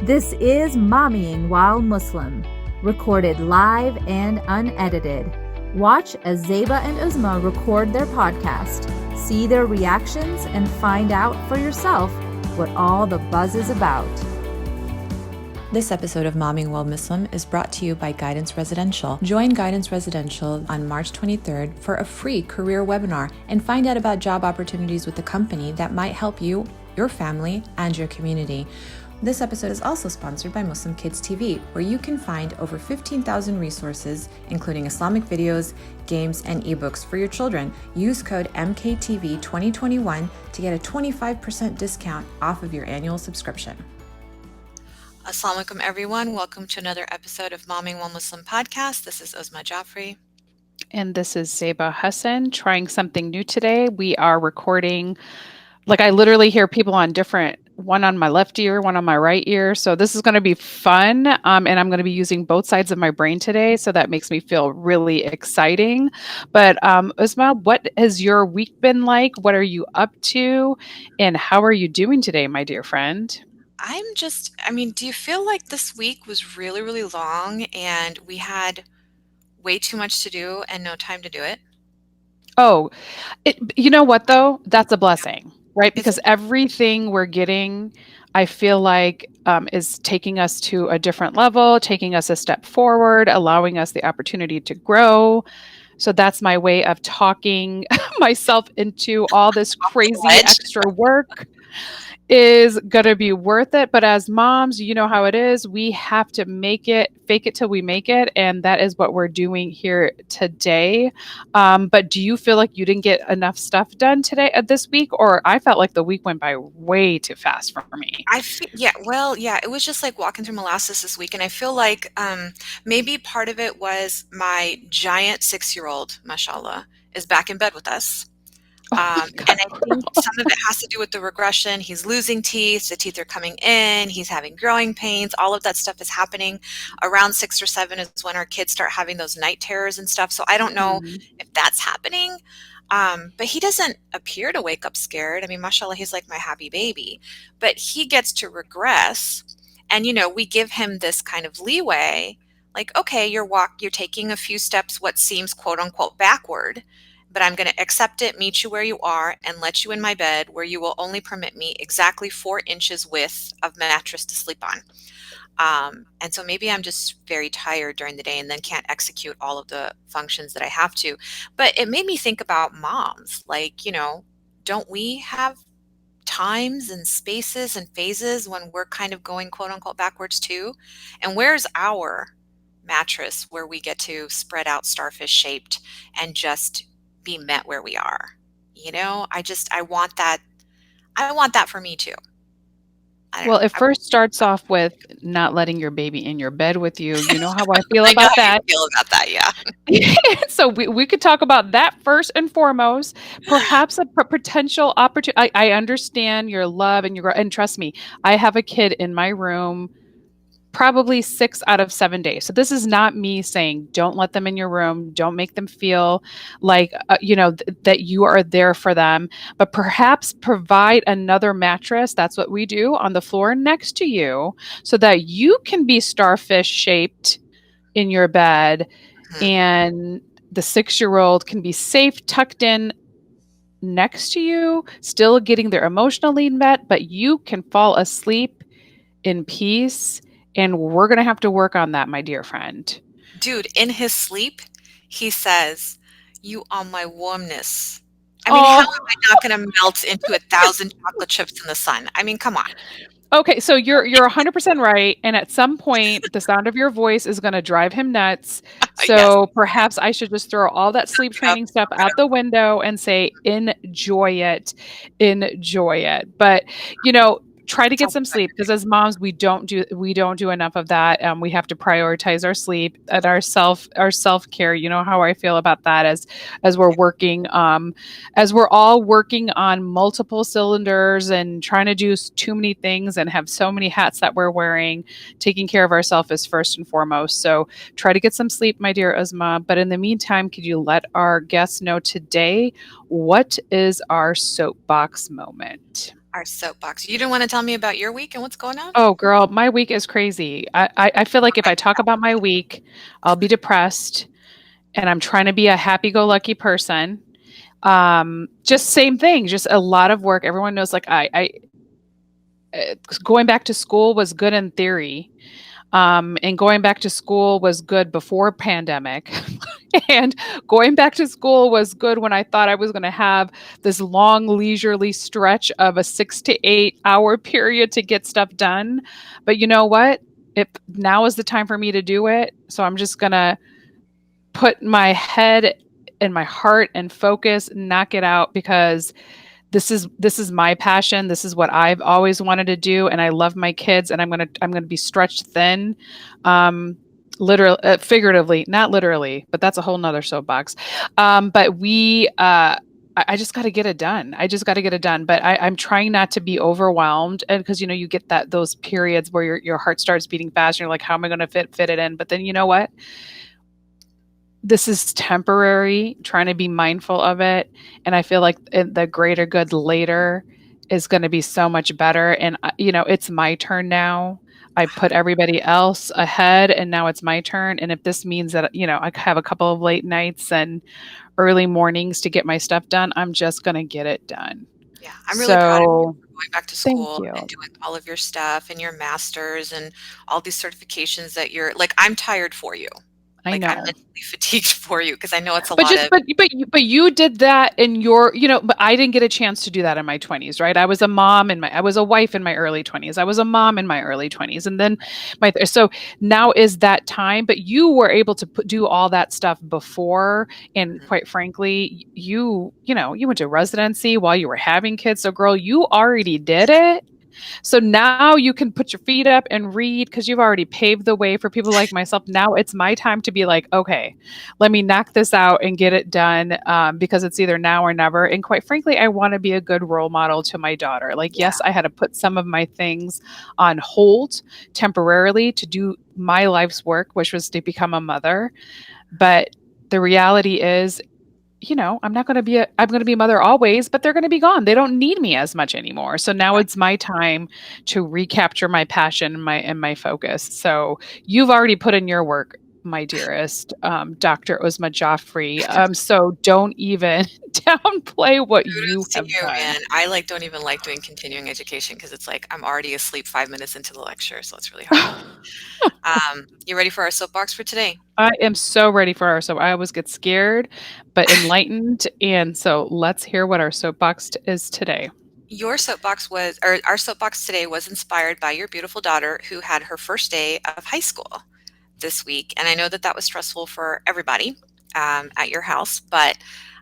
This is Mommying While Muslim, recorded live and unedited. Watch as Zeba and Uzma record their podcast, see their reactions, and find out for yourself what all the buzz is about. This episode of Mommyingwhilemuslim is brought to you by Guidance Residential. Join Guidance Residential on March 23rd for a free career webinar and find out about job opportunities with the company that might help you, your family, and your community. This episode is also sponsored by Muslim Kids TV, where you can find over 15,000 resources, including Islamic videos, games, and ebooks for your children. Use code MKTV2021 to get a 25% discount off of your annual subscription. Assalamu alaikum, everyone. Welcome to another episode of Mommyingwhilemuslim podcast. This is Uzma Jaffrey. And this is Zeba Hassan, trying something new today. We are recording, I literally hear people on different, one on my left ear, one on my right ear. So this is going to be fun. And I'm going to be using both sides of my brain today. So that makes me feel really exciting. But Uzma, what has your week been like? What are you up to? And how are you doing today, my dear friend? Do you feel like this week was really, really long and we had way too much to do and no time to do it? Oh, you know what though? That's a blessing, right? Because everything we're getting, I feel like is taking us to a different level, taking us a step forward, allowing us the opportunity to grow. So that's my way of talking myself into all this crazy extra work. Is going to be worth it. But as moms, you know how it is. We have to fake it till we make it. And that is what we're doing here today. But do you feel like you didn't get enough stuff done this week? Or I felt like the week went by way too fast for me. It was just like walking through molasses this week. And I feel like maybe part of it was my giant 6-year-old, mashallah, is back in bed with us. And I think some of it has to do with the regression. He's losing teeth. The teeth are coming in. He's having growing pains. All of that stuff is happening around 6 or 7 is when our kids start having those night terrors and stuff. So I don't know if that's happening. But he doesn't appear to wake up scared. I mean, mashallah, he's like my happy baby. But he gets to regress. And, we give him this kind of leeway. Like, okay, you're taking a few steps, what seems quote unquote backward. But I'm going to accept it, meet you where you are, and let you in my bed where you will only permit me exactly 4 inches width of mattress to sleep on. And so maybe I'm just very tired during the day and then can't execute all of the functions that I have to. But it made me think about moms. Don't we have times and spaces and phases when we're kind of going quote unquote backwards too? And where's our mattress where we get to spread out starfish shaped and just be met where we are? I want that for me too. Well, it first starts off with not letting your baby in your bed with you. You know how I feel about that. Yeah. So we could talk about that first and foremost. Perhaps a potential opportunity. I understand your love and trust me, I have a kid in my room probably 6 out of 7 days. So this is not me saying, don't let them in your room. Don't make them feel like, that you are there for them, but perhaps provide another mattress. That's what we do on the floor next to you so that you can be starfish shaped in your bed and the 6-year-old can be safe, tucked in next to you, still getting their emotional need met, but you can fall asleep in peace. And we're going to have to work on that, my dear friend. Dude, in his sleep, he says, "You are my warmness." How am I not going to melt into 1,000 chocolate chips in the sun? I mean, come on. Okay, so you're 100% right. And at some point, the sound of your voice is going to drive him nuts. So perhaps I should just throw all that sleep training stuff out the window and say, enjoy it. But, try to get some sleep, because as moms, we don't do enough of that. We have to prioritize our sleep and our self-care. You know how I feel about that as we're working, as we're all working on multiple cylinders and trying to do too many things and have so many hats that we're wearing. Taking care of ourselves is first and foremost. So try to get some sleep, my dear Uzma. But in the meantime, could you let our guests know today, what is our soapbox moment? Our soapbox. You didn't want to tell me about your week and what's going on? Oh, girl, my week is crazy. I feel like if I talk about my week, I'll be depressed, and I'm trying to be a happy-go-lucky person. Just same thing, just a lot of work. Everyone knows, like, going back to school was good in theory. And going back to school was good before pandemic. And going back to school was good when I thought I was going to have this long leisurely stretch of a 6 to 8 hour period to get stuff done. But you know what? Now is the time for me to do it. So I'm just going to put my head and my heart and focus, knock it out, because this is my passion. This is what I've always wanted to do, and I love my kids, and I'm gonna be stretched thin, literally, figuratively, not literally, but that's a whole nother soapbox. But I just got to get it done. But I'm trying not to be overwhelmed, and because you get those periods where your heart starts beating fast, and you're like, how am I going to fit it in? But then you know what? This is temporary, trying to be mindful of it. And I feel like the greater good later is going to be so much better. And, it's my turn now. I put everybody else ahead, and now it's my turn. And if this means that, I have a couple of late nights and early mornings to get my stuff done, I'm just going to get it done. Yeah, I'm really proud of you for going back to school and doing all of your stuff and your masters and all these certifications that you're like, I'm tired for you. I know. I'm mentally fatigued for you because I know it's a lot of. But you did that in your, but I didn't get a chance to do that in my 20s, right? I was a mom I was a wife in my early 20s. I was a mom in my early 20s, and then so now is that time. But you were able to do all that stuff before, and quite frankly, you went to residency while you were having kids. So, girl, you already did it. So now you can put your feet up and read because you've already paved the way for people like myself. Now it's my time to be like, okay, let me knock this out and get it done, because it's either now or never. And quite frankly, I want to be a good role model to my daughter. Yes, I had to put some of my things on hold temporarily to do my life's work, which was to become a mother. But the reality is, I'm going to be a mother always, but they're going to be gone. They don't need me as much anymore. So now it's my time to recapture my passion and my focus. So you've already put in your work, my dearest, Dr. Uzma Joffrey. So don't even downplay what you have done. And I don't even like doing continuing education because it's like I'm already asleep 5 minutes into the lecture, so it's really hard. You ready for our soapbox for today? I am so ready for our soapbox. I always get scared, but enlightened, and so let's hear what our soapbox is today. Our soapbox today was inspired by your beautiful daughter who had her first day of high school this week, and I know that was stressful for everybody at your house, but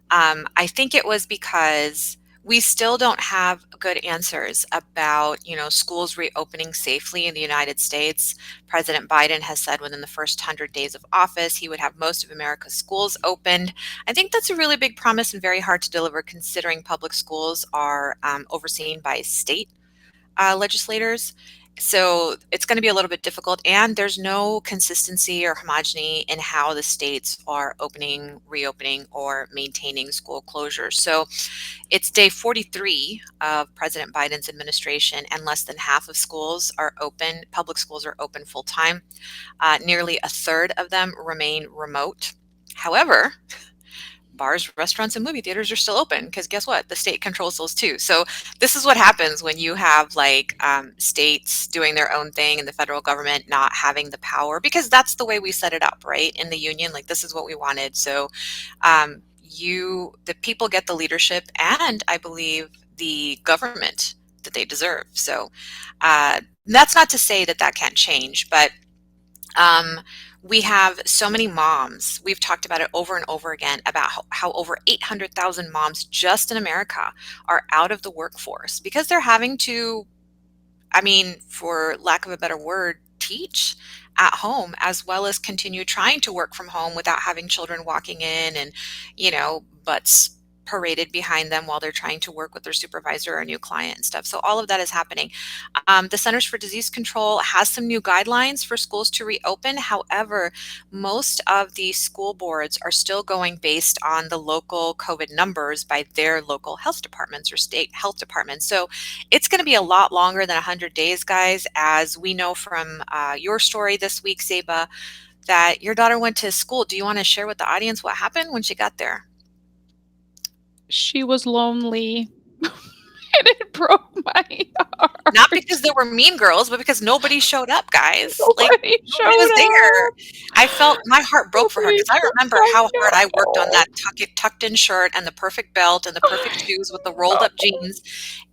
I think it was because we still don't have good answers about, schools reopening safely in the United States. President Biden has said within the first 100 days of office, he would have most of America's schools opened. I think that's a really big promise and very hard to deliver considering public schools are overseen by state legislators. So it's going to be a little bit difficult, and there's no consistency or homogeny in how the states are opening, reopening, or maintaining school closures. So it's day 43 of President Biden's administration, and less than half of schools are open. Public schools are open full time. Nearly a third of them remain remote. However, bars, restaurants, and movie theaters are still open because guess what? The state controls those too. So this is what happens when you have states doing their own thing and the federal government not having the power, because that's the way we set it up, right? In the union, this is what we wanted. So the people get the leadership and I believe the government that they deserve. So that's not to say that can't change, but we have so many moms. We've talked about it over and over again about how over 800,000 moms just in America are out of the workforce because they're having to, for lack of a better word, teach at home as well as continue trying to work from home without having children walking in and, butts paraded behind them while they're trying to work with their supervisor or a new client and stuff. So all of that is happening. The Centers for Disease Control has some new guidelines for schools to reopen. However, most of the school boards are still going based on the local COVID numbers by their local health departments or state health departments. So it's going to be a lot longer than 100 days, guys, as we know from your story this week, Zeba, that your daughter went to school. Do you want to share with the audience what happened when she got there? She was lonely. And it broke my heart. Not because there were mean girls, but because nobody showed up, guys. Nobody was there. I felt my heart broke for her because I remember how hard I worked on that tucked in shirt and the perfect belt and the perfect shoes with the rolled up jeans.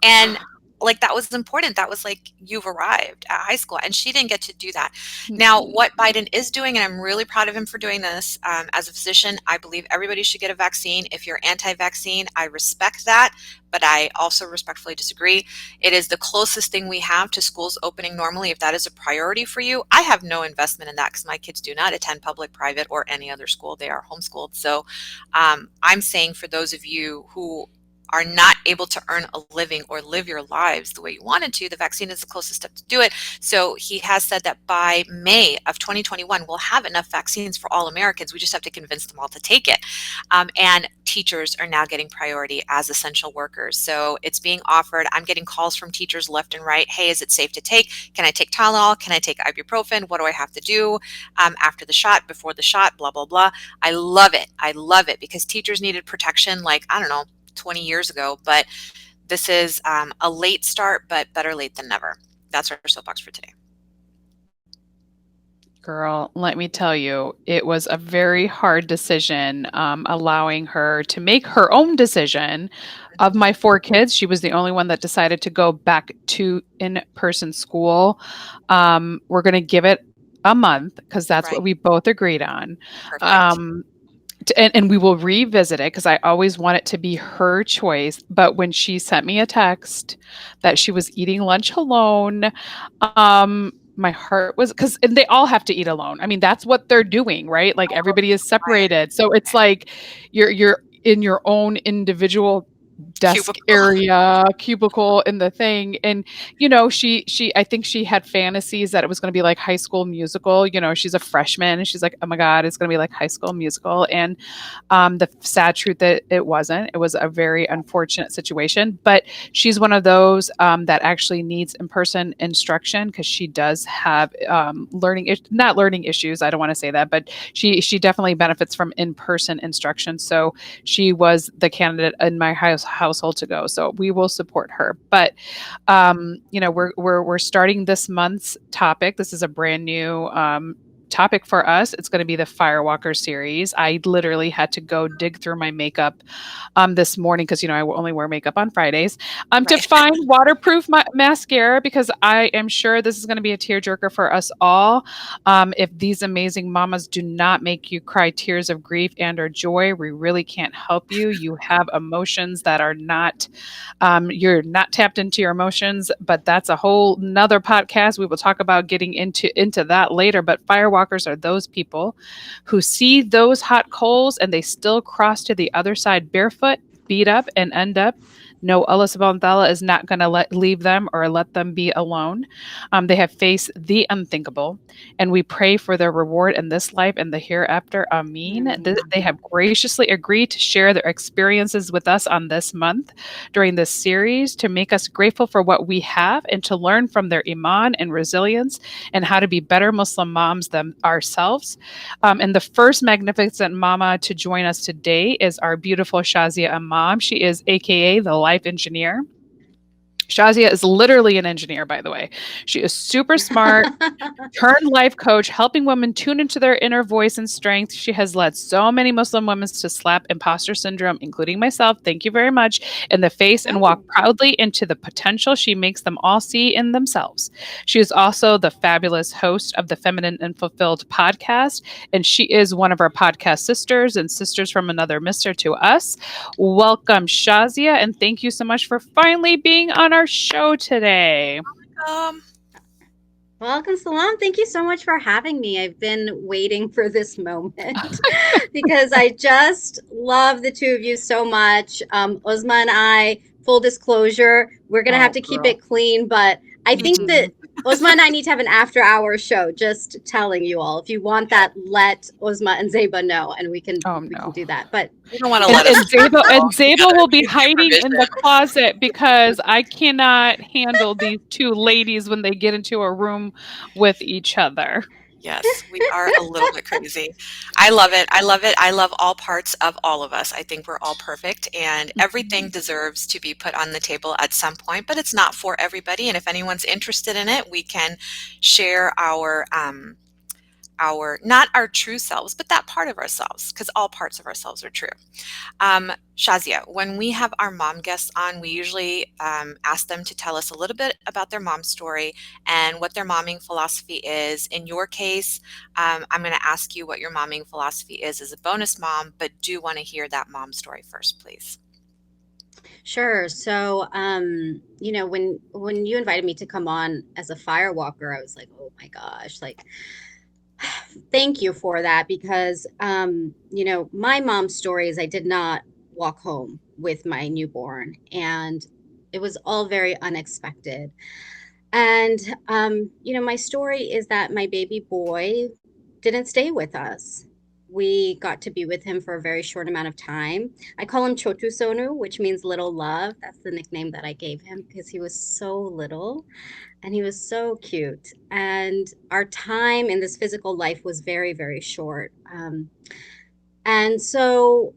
And like, that was important. That was like, you've arrived at high school, and she didn't get to do that. Now, what Biden is doing, and I'm really proud of him for doing this, as a physician, I believe everybody should get a vaccine. If you're anti-vaccine, I respect that, but I also respectfully disagree. It is the closest thing we have to schools opening normally. If that is a priority for you, I have no investment in that because my kids do not attend public, private, or any other school. They are homeschooled. So I'm saying for those of you who are not able to earn a living or live your lives the way you wanted to, the vaccine is the closest step to do it. So he has said that by May of 2021, we'll have enough vaccines for all Americans. We just have to convince them all to take it. And teachers are now getting priority as essential workers. So it's being offered. I'm getting calls from teachers left and right. Hey, is it safe to take? Can I take Tylenol? Can I take ibuprofen? What do I have to do after the shot, before the shot, blah, blah, blah. I love it. I love it because teachers needed protection like, I don't know, 20 years ago, but this is a late start, but better late than never. That's our soapbox for today. Girl, let me tell you, it was a very hard decision, allowing her to make her own decision. Of my 4 kids, she was the only one that decided to go back to in-person school. We're going to give it a month because that's what we both agreed on. Perfect. And we will revisit it because I always want it to be her choice. But when she sent me a text that she was eating lunch alone, my heart was, because they all have to eat alone. I mean, that's what they're doing, right? Like everybody is separated. So it's like you're in your own individual desk area, cubicle in the thing. And, you know, she, I think she had fantasies that it was going to be like High School Musical. You know, she's a freshman and she's like, oh my God, it's going to be like High School Musical. And the sad truth that it wasn't. It was a very unfortunate situation, but she's one of those that actually needs in-person instruction because she does have not learning issues. I don't want to say that, but she definitely benefits from in-person instruction. So she was the candidate in my household to go. So we will support her. But you know, we're starting this month's topic. This is a brand new topic for us. It's going to be the Firewalker series. I literally had to go dig through my makeup this morning because, you know, I only wear makeup on Fridays to find waterproof mascara because I am sure this is going to be a tearjerker for us all. If these amazing mamas do not make you cry tears of grief and or joy, we really can't help you. You have emotions that are not, you're not tapped into your emotions, but that's a whole nother podcast. We will talk about getting into that later. But Firewalker are those people who see those hot coals and they still cross to the other side barefoot, beat up, and end up. No, Allah SWT is not going to leave them or let them be alone. They have faced the unthinkable, and we pray for their reward in this life and the hereafter. Ameen. They have graciously agreed to share their experiences with us on this month during this series to make us grateful for what we have and to learn from their iman and resilience and how to be better Muslim moms than ourselves. And the first magnificent mama to join us today is our beautiful Shazia Imam. She is AKA the life engineer. Shazia is literally an engineer, by the way. She is super smart, turned life coach, helping women tune into their inner voice and strength. She has led so many Muslim women to slap imposter syndrome, including myself, thank you very much, in the face and walk proudly into the potential she makes them all see in themselves. She is also the fabulous host of the Feminine and Fulfilled podcast, and she is one of our podcast sisters and sisters from another mister to us. Welcome, Shazia, and thank you so much for finally being on our show today. Welcome, Salam. Thank you so much for having me. I've been waiting for this moment because I just love the two of you so much. Uzma and I, full disclosure, we're going to have to keep it clean, but I think that Uzma and I need to have an after-hour show, just telling you all. If you want that, let Uzma and Zeba know, and we can do that. But you don't want to let us. And Zeba will be hiding in the closet because I cannot handle these two ladies when they get into a room with each other. Yes, we are a little bit crazy. I love it. I love it. I love all parts of all of us. I think we're all perfect, and everything deserves to be put on the table at some point, but it's not for everybody. And if anyone's interested in it, we can share our not our true selves, but that part of ourselves, because all parts of ourselves are true. Shazia, when we have our mom guests on, we usually ask them to tell us a little bit about their mom story and what their momming philosophy is. In your case, I'm going to ask you what your momming philosophy is as a bonus mom, but do want to hear that mom story first, please. Sure. So, you know, when you invited me to come on as a Firewalker, I was like, oh my gosh, like, thank you for that, because you know, my mom's story is I did not walk home with my newborn, and it was all very unexpected. And you know, my story is that my baby boy didn't stay with us. We got to be with him for a very short amount of time. I call him Chotu Sonu, which means little love. That's the nickname that I gave him because he was so little. And he was so cute. And our time in this physical life was very, very short. And so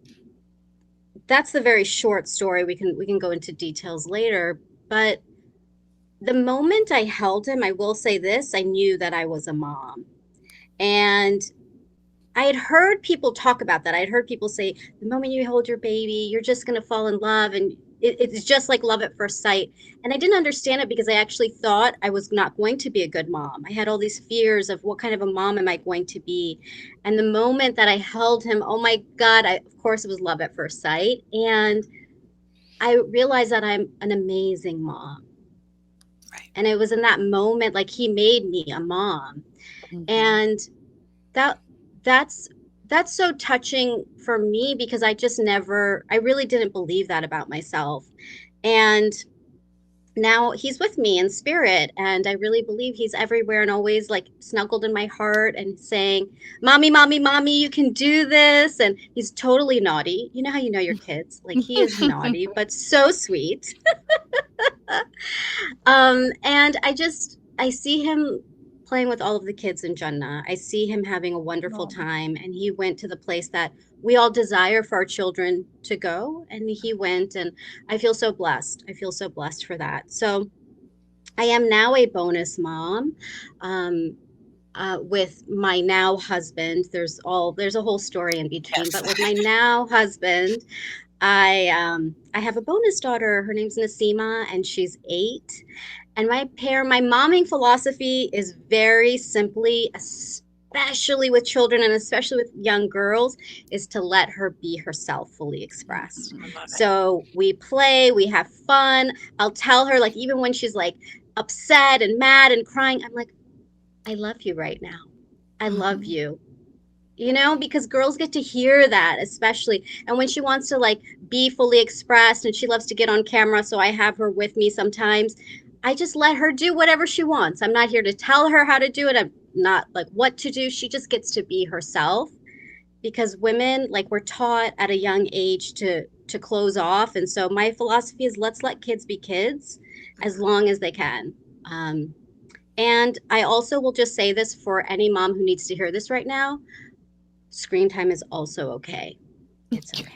that's the very short story. We can go into details later. But the moment I held him, I will say this, I knew that I was a mom. And I had heard people talk about that. I had heard people say, the moment you hold your baby, you're just going to fall in love. And it's just like love at first sight. And I didn't understand it because I actually thought I was not going to be a good mom. I had all these fears of what kind of a mom am I going to be? And the moment that I held him, oh my God, of course it was love at first sight. And I realized that I'm an amazing mom. Right. And it was in that moment, like he made me a mom. And that's so touching for me because I really didn't believe that about myself. And now he's with me in spirit, and I really believe he's everywhere and always like snuggled in my heart and saying, mommy, mommy, mommy, you can do this. And he's totally naughty. You know how you know your kids, like he is naughty, but so sweet. And I see him playing with all of the kids in Jannah. I see him having a wonderful time, and he went to the place that we all desire for our children to go, and he went, and I feel so blessed. I feel so blessed for that. So I am now a bonus mom with my now husband. There's a whole story in between, but with my now husband, I have a bonus daughter. Her name's Nasima, and she's 8. And my momming philosophy is very simply, especially with children and especially with young girls, is to let her be herself, fully expressed. So we play, we have fun. I'll tell her, like, even when she's like upset and mad and crying, I'm like, I love you right now. I love you. You know, because girls get to hear that, especially. And when she wants to like be fully expressed and she loves to get on camera, so I have her with me sometimes, I just let her do whatever she wants. I'm not here to tell her how to do it. I'm not like what to do. She just gets to be herself, because women, like, we're taught at a young age to close off. And so my philosophy is, let's let kids be kids as long as they can. And I also will just say this for any mom who needs to hear this right now. Screen time is also okay. It's okay.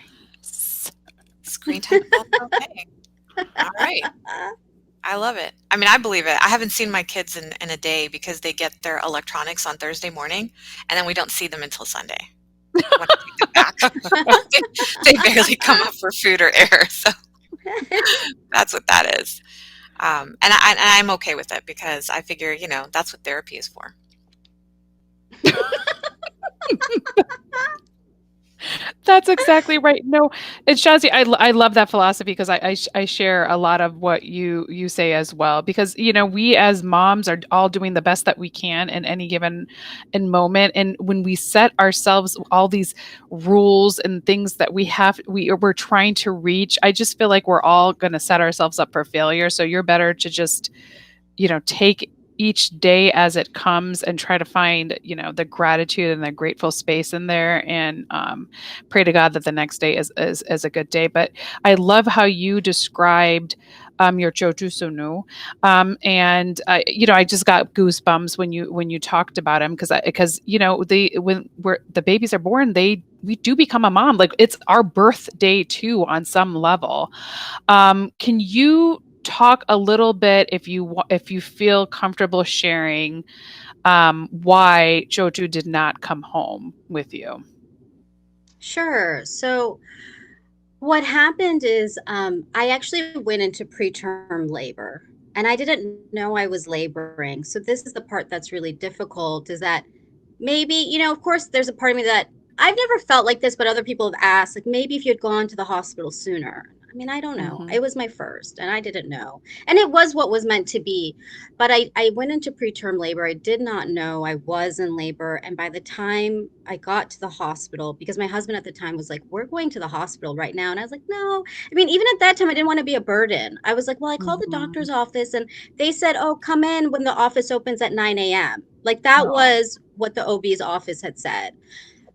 Screen time is also okay. All right. I love it. I mean, I believe it. I haven't seen my kids in a day because they get their electronics on Thursday morning, and then we don't see them until Sunday. When I take them back. They barely come up for food or air. So that's what that is. And I'm okay with it because I figure, you know, that's what therapy is for. That's exactly right. No, it's Shazia. I love that philosophy because I share a lot of what you say as well. Because we as moms are all doing the best that we can in any given moment, and when we set ourselves all these rules and things that we're trying to reach, I just feel like we're all going to set ourselves up for failure. So you're better to just take each day as it comes and try to find the gratitude and the grateful space in there, and pray to God that the next day is a good day. But I love how you described your chochu sunu, and I just got goosebumps when you talked about him, because when the babies are born, we do become a mom. Like, it's our birthday too on some level. Can you talk a little bit, if you feel comfortable sharing, why Joju did not come home with you? Sure. So what happened is I actually went into preterm labor and I didn't know I was laboring. So this is the part that's really difficult, is that maybe, of course, there's a part of me that I've never felt like this, but other people have asked, like, maybe if you had gone to the hospital sooner. I mean, I don't know. Mm-hmm. It was my first and I didn't know. And it was what was meant to be. But I went into preterm labor. I did not know I was in labor. And by the time I got to the hospital, because my husband at the time was like, we're going to the hospital right now. And I was like, no. I mean, even at that time, I didn't want to be a burden. I was like, well, I called the Mm-hmm. doctor's office and they said, oh, come in when the office opens at 9 a.m. Like, that No. was what the OB's office had said.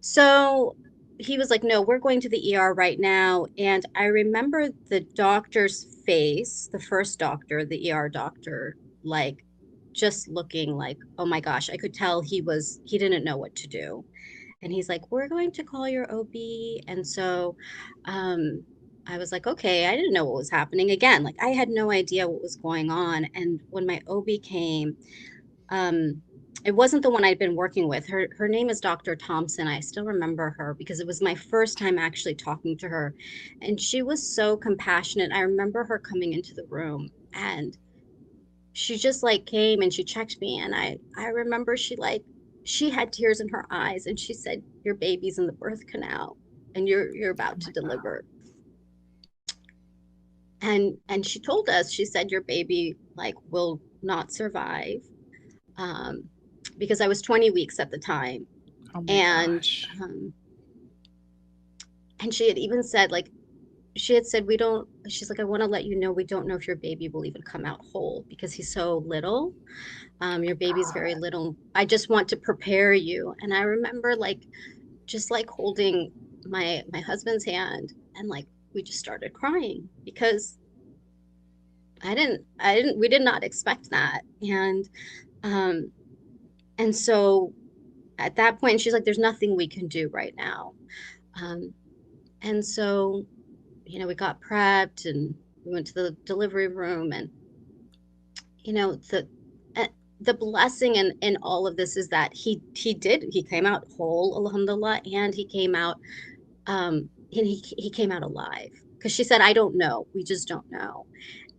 So he was like, no, we're going to the ER right now. And I remember the doctor's face, the first doctor, the ER doctor, like, just looking like, oh my gosh, I could tell he didn't know what to do. And he's like, we're going to call your OB. And so I was like, okay, I didn't know what was happening. Again, like, I had no idea what was going on. And when my OB came, um, it wasn't the one I'd been working with. Her name is Dr. Thompson. I still remember her because it was my first time actually talking to her. And she was so compassionate. I remember her coming into the room and she just like came and she checked me, and I remember she had tears in her eyes and she said, your baby's in the birth canal and you're about to deliver. And she told us, she said, your baby like will not survive. Um, because I was 20 weeks at the time. Oh my And gosh. and she had even said, like, she had said, we don't, she's like, I want to let you know, we don't know if your baby will even come out whole because he's so little. Your baby's very little. I just want to prepare you. And I remember like just like holding my husband's hand, and like we just started crying because we did not expect that. Um and so at that point she's like, there's nothing we can do right now. um and so we got prepped and we went to the delivery room, and you know the uh, the blessing in all of this is that he came out whole, alhamdulillah, and he came out and he came out alive, because she said, I don't know, we just don't know.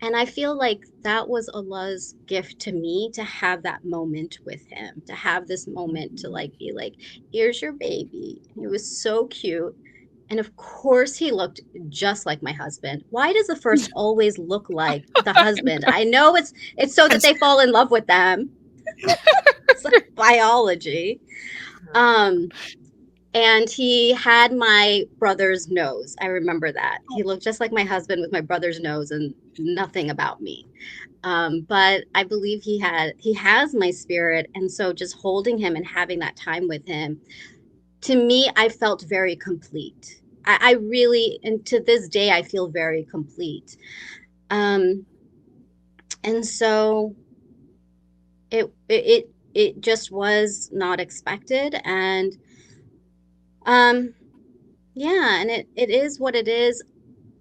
And I feel like that was Allah's gift to me, to have that moment with him, to have this moment to like be like, here's your baby. He was so cute. And of course, he looked just like my husband. Why does the first always look like the husband? I know it's so that they fall in love with them. It's like biology. Um, and he had my brother's nose. I remember that. He looked just like my husband with my brother's nose and nothing about me. But I believe he has my spirit. And so just holding him and having that time with him, to me, I felt very complete. I really, and to this day, I feel very complete. Um, and so it just was not expected. And yeah, and it is what it is.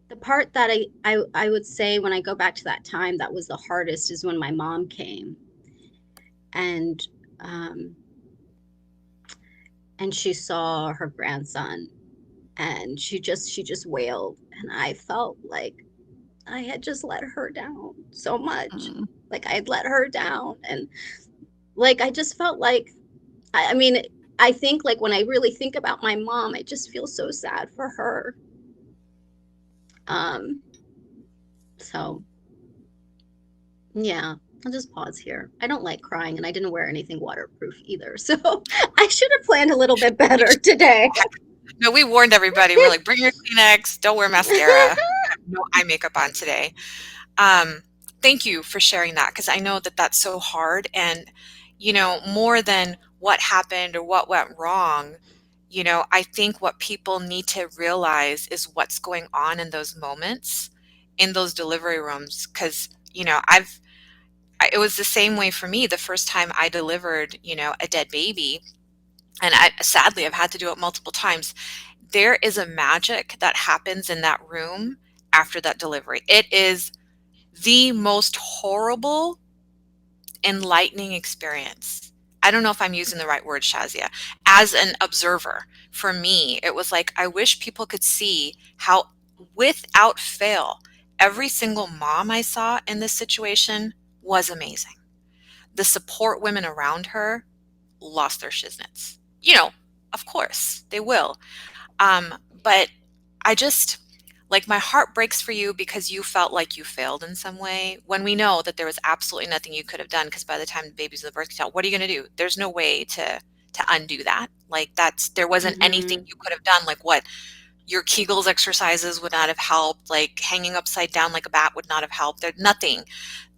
The part that I would say, when I go back to that time that was the hardest, is when my mom came, and um and she saw her grandson, and she just wailed, and I felt like I had just let her down so much. Mm. Like I had let her down, and like I just felt like, I mean, I think like when I really think about my mom, I just feel so sad for her. So yeah, I'll just pause here. I don't like crying, and I didn't wear anything waterproof either. So I should have planned a little bit better today. No, we warned everybody. We're like, bring your Kleenex, don't wear mascara, no eye makeup on today. Thank you for sharing that, because I know that that's so hard. And, more than what happened or what went wrong, I think what people need to realize is what's going on in those moments, in those delivery rooms. Because, it was the same way for me the first time I delivered, a dead baby. And sadly, I've had to do it multiple times. There is a magic that happens in that room after that delivery. It is the most horrible, enlightening experience. I don't know if I'm using the right word, Shazia. As an observer, for me, it was like, I wish people could see how, without fail, every single mom I saw in this situation was amazing. The support women around her lost their shiznits. Of course, they will. But I just, like, my heart breaks for you because you felt like you failed in some way, when we know that there was absolutely nothing you could have done, because by the time the baby's in the birth canal, what are you going to do? There's no way to undo that. Like, there wasn't anything you could have done. Like, what? Your Kegels exercises would not have helped. Like, hanging upside down like a bat would not have helped. There's nothing.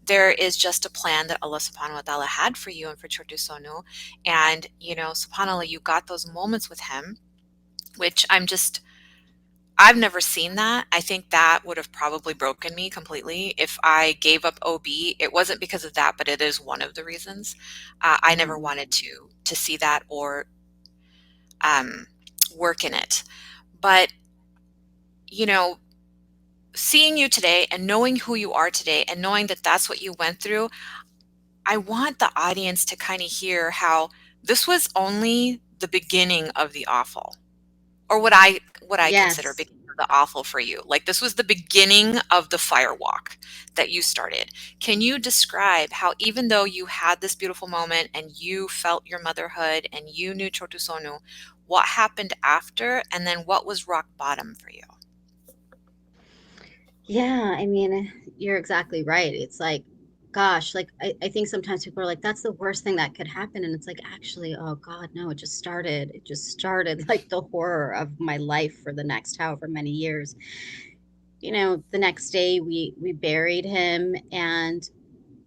There is just a plan that Allah SWT had for you and for Chortu Sonu. And, subhanAllah, you got those moments with him, which I've never seen that. I think that would have probably broken me completely if I gave up OB. It wasn't because of that, but it is one of the reasons. I never wanted to see that or work in it. But, seeing you today and knowing who you are today and knowing that that's what you went through, I want the audience to kind of hear how this was only the beginning of the awful, or what I consider beginning of the awful for you. Like, this was the beginning of the firewalk that you started. Can you describe how, even though you had this beautiful moment and you felt your motherhood and you knew Chortu Sonu, what happened after, and then what was rock bottom for you? Yeah, I mean, you're exactly right. It's like, gosh, like I think sometimes people are like, that's the worst thing that could happen. And it's like, actually, oh God, no, it just started. It just started like the horror of my life for the next however many years. The next day we buried him, and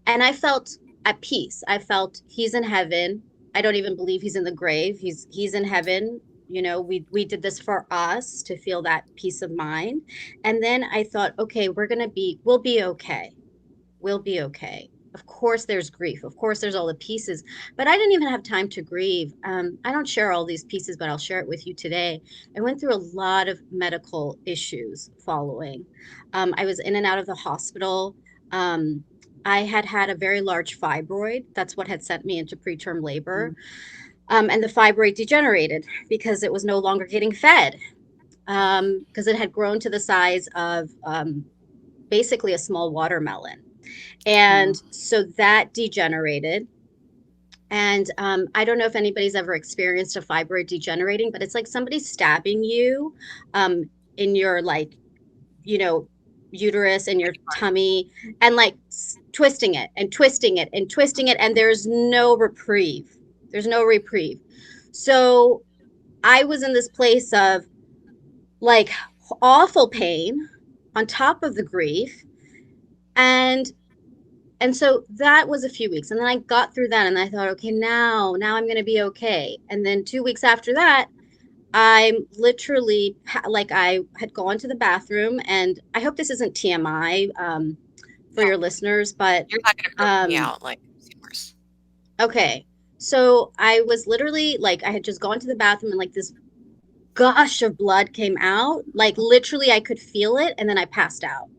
I felt at peace. I felt he's in heaven. I don't even believe he's in the grave. He's in heaven. We did this for us to feel that peace of mind. And then I thought, okay, we'll be okay. We'll be okay. Of course there's grief. Of course there's all the pieces, but I didn't even have time to grieve. I don't share all these pieces, but I'll share it with you today. I went through a lot of medical issues following. I was in and out of the hospital. I had a very large fibroid. That's what had sent me into preterm labor. And the fibroid degenerated because it was no longer getting fed, because it had grown to the size of basically a small watermelon. And so that degenerated. And I don't know if anybody's ever experienced a fibroid degenerating, but it's like somebody stabbing you in your, like, uterus and your tummy, and like twisting it and twisting it and twisting it. And there's no reprieve. There's no reprieve. So I was in this place of like awful pain on top of the grief. And so that was a few weeks. And then I got through that and I thought, okay, now I'm going to be okay. And then 2 weeks after that, I'm literally like, I had gone to the bathroom, and I hope this isn't TMI for your listeners, but you're not going to gross me out like consumers. Okay. So I was literally like, I had just gone to the bathroom, and like this gush of blood came out. Like, literally I could feel it, and then I passed out.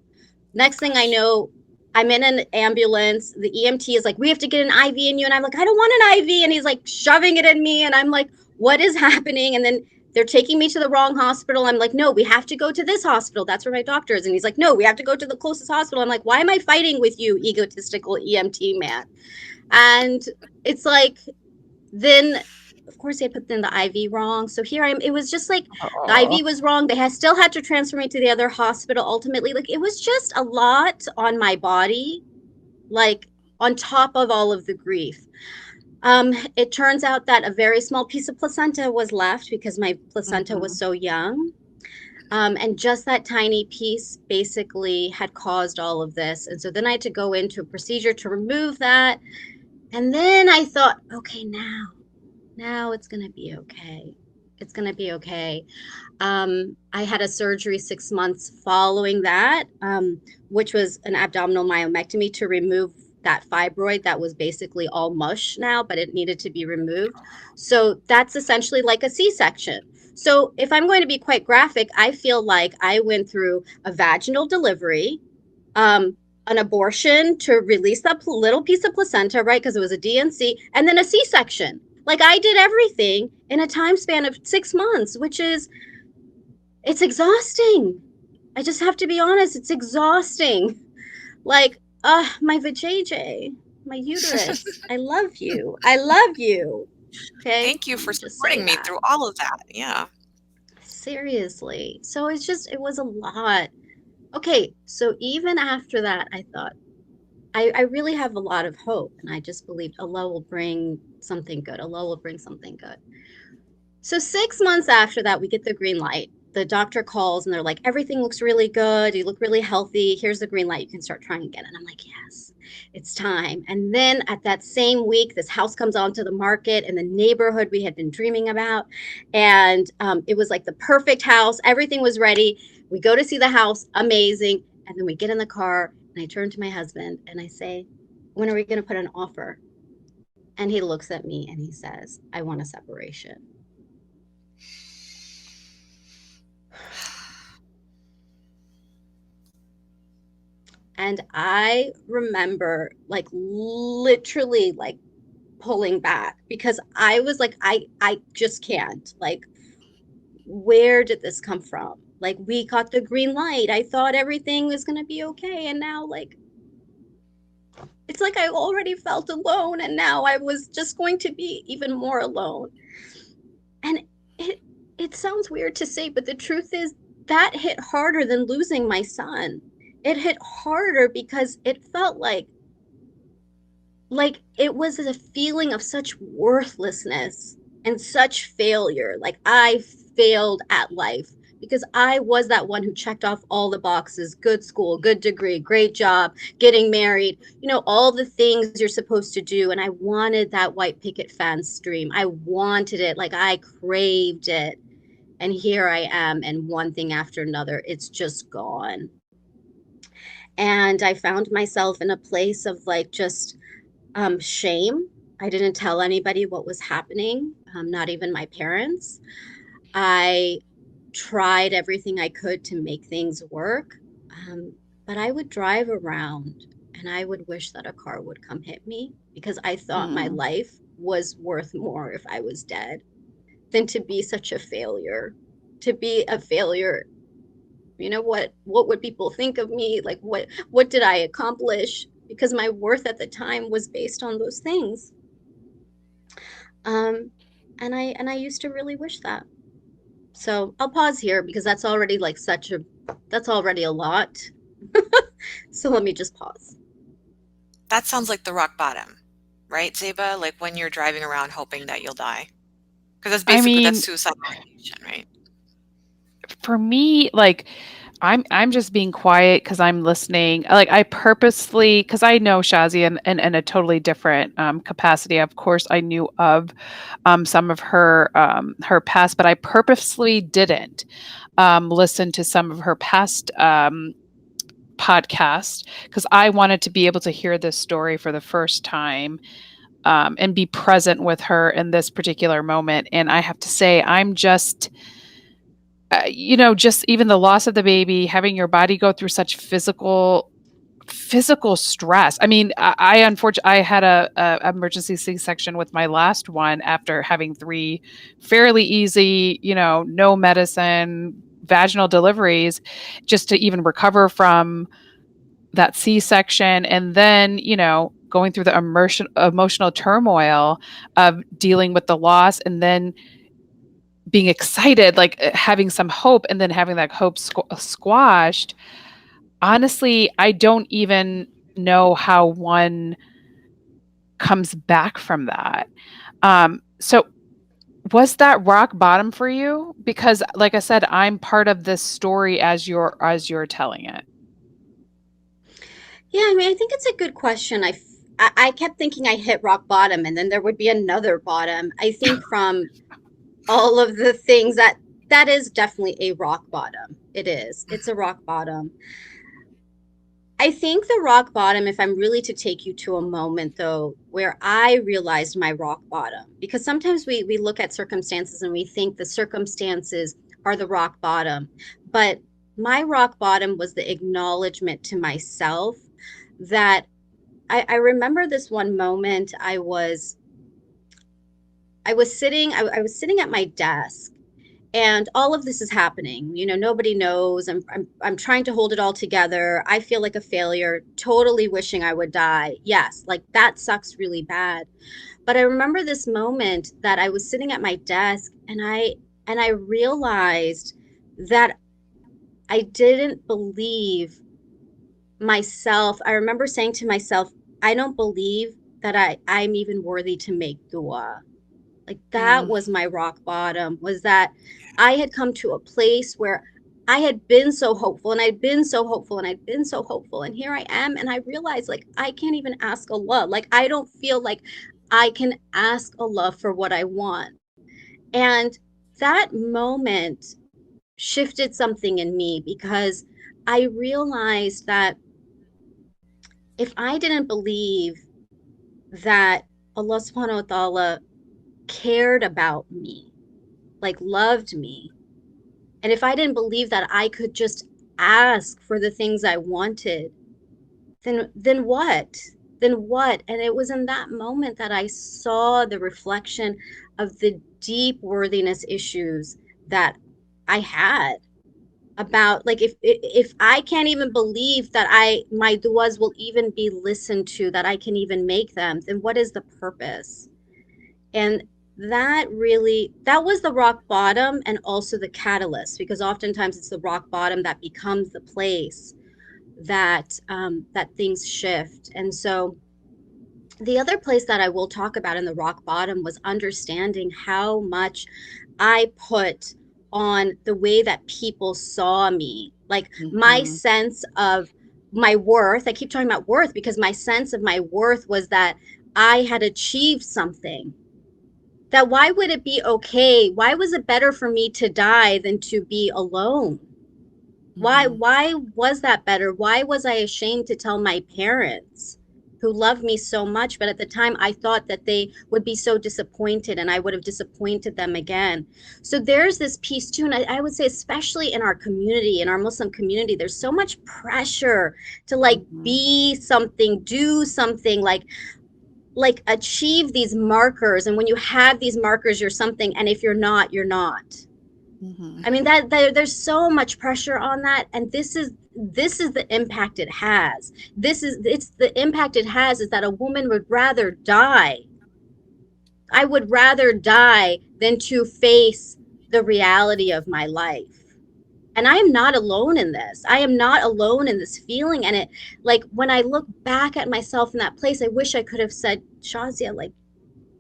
Next thing I know, I'm in an ambulance. The EMT is like, we have to get an IV in you. And I'm like, I don't want an IV. And he's like shoving it in me. And I'm like, what is happening? And then they're taking me to the wrong hospital. I'm like, no, we have to go to this hospital. That's where my doctor is. And he's like, no, we have to go to the closest hospital. I'm like, why am I fighting with you, egotistical EMT man? And it's like, then of course they put in the IV wrong. So here I am. It was just like the IV was wrong. They still had to transfer me to the other hospital ultimately. Like, it was just a lot on my body, like on top of all of the grief. It turns out that a very small piece of placenta was left because my placenta was so young. And just that tiny piece basically had caused all of this. And so then I had to go into a procedure to remove that. And then I thought, okay, now it's going to be okay. It's going to be okay. I had a surgery 6 months following that, which was an abdominal myomectomy to remove that fibroid that was basically all mush now, but it needed to be removed. So that's essentially like a C-section. So if I'm going to be quite graphic, I feel like I went through a vaginal delivery, an abortion to release that little piece of placenta, right? Because it was a DNC, and then a C-section. Like, I did everything in a time span of 6 months, it's exhausting. I just have to be honest. It's exhausting. Like, my vajayjay, my uterus. I love you. I love you. Okay. Thank you for supporting me through all of that. Yeah. Seriously. So it was a lot. Okay. So even after that, I thought, I really have a lot of hope, and I just believed Allah will bring something good. Allah will bring something good. So 6 months after that, we get the green light. The doctor calls and they're like, everything looks really good. You look really healthy. Here's the green light. You can start trying again. And I'm like, yes, it's time. And then at that same week, this house comes onto the market in the neighborhood we had been dreaming about. And it was like the perfect house. Everything was ready. We go to see the house. Amazing. And then we get in the car and I turn to my husband and I say, when are we going to put an offer? And he looks at me and he says, I want a separation. And I remember like literally like pulling back because I was like, I just can't. Like, where did this come from? Like, we got the green light. I thought everything was going to be okay. And now, like, it's like I already felt alone. And now I was just going to be even more alone. And it sounds weird to say, but the truth is that hit harder than losing my son. It hit harder because it felt like it was a feeling of such worthlessness and such failure. Like, I failed at life because I was that one who checked off all the boxes: good school, good degree, great job, getting married, all the things you're supposed to do. And I wanted that white picket fence dream. I wanted it. Like, I craved it. And here I am, and one thing after another, it's just gone. And I found myself in a place of like just shame. I didn't tell anybody what was happening, not even my parents. I tried everything I could to make things work, but I would drive around and I would wish that a car would come hit me because I thought my life was worth more if I was dead than to be such a failure, to be a failure. What would people think of me? Like, what did I accomplish? Because my worth at the time was based on those things. And I used to really wish that. So I'll pause here because that's already like that's already a lot. So let me just pause. That sounds like the rock bottom, right, Zeba? Like when you're driving around hoping that you'll die. Because that's basically that's suicide ideation, right? For me, like, I'm just being quiet because I'm listening. Like, I purposely, because I know Shazia in a totally different capacity. Of course, I knew of some of her past, but I purposely didn't listen to some of her past podcast because I wanted to be able to hear this story for the first time and be present with her in this particular moment. And I have to say, I'm just... just even the loss of the baby, having your body go through such physical stress. I mean, I had a emergency C-section with my last one after having 3 fairly easy, no medicine, vaginal deliveries, just to even recover from that C-section. And then, going through the emotional turmoil of dealing with the loss, and then being excited, like having some hope, and then having that hope squashed. Honestly, I don't even know how one comes back from that. So was that rock bottom for you? Because like I said, I'm part of this story as you're telling it. Yeah, I mean, I think it's a good question. I kept thinking I hit rock bottom and then there would be another bottom. I think from all of the things that is definitely a rock bottom. It is. It's a rock bottom. I think the rock bottom, if I'm really to take you to a moment though, where I realized my rock bottom, because sometimes we look at circumstances and we think the circumstances are the rock bottom, but my rock bottom was the acknowledgement to myself that I remember this one moment I was sitting at my desk and all of this is happening. Nobody knows. I'm trying to hold it all together. I feel like a failure, totally wishing I would die. Yes, like that sucks really bad. But I remember this moment that I was sitting at my desk and I realized that I didn't believe myself. I remember saying to myself, I don't believe that I'm even worthy to make dua. Like that was my rock bottom, was that I had come to a place where I had been so hopeful and I'd been so hopeful and I'd been so hopeful. And here I am. And I realized like I can't even ask Allah. Like I don't feel like I can ask Allah for what I want. And that moment shifted something in me because I realized that if I didn't believe that Allah subhanahu wa ta'ala cared about me, like loved me, and if I didn't believe that I could just ask for the things I wanted, then what? Then what? And it was in that moment that I saw the reflection of the deep worthiness issues that I had about like if I can't even believe that my duas will even be listened to, that I can even make them, then what is the purpose? And that was the rock bottom and also the catalyst, because oftentimes it's the rock bottom that becomes the place that that things shift. And so the other place that I will talk about in the rock bottom was understanding how much I put on the way that people saw me, like my sense of my worth. I keep talking about worth because my sense of my worth was that I had achieved something. That why would it be okay? Why was it better for me to die than to be alone? Why was that better? Why was I ashamed to tell my parents who loved me so much? But at the time I thought that they would be so disappointed and I would have disappointed them again. So there's this piece too. And I would say, especially in our community, in our Muslim community, there's so much pressure to like be something, do something, like achieve these markers. And when you have these markers, you're something. And if you're not, you're not. I mean, that there's so much pressure on that. And this is the impact it has. It's the impact it has is that a woman would rather die. I would rather die than to face the reality of my life. And I am not alone in this. I am not alone in this feeling. And it, like, when I look back at myself in that place, I wish I could have said, Shazia, like,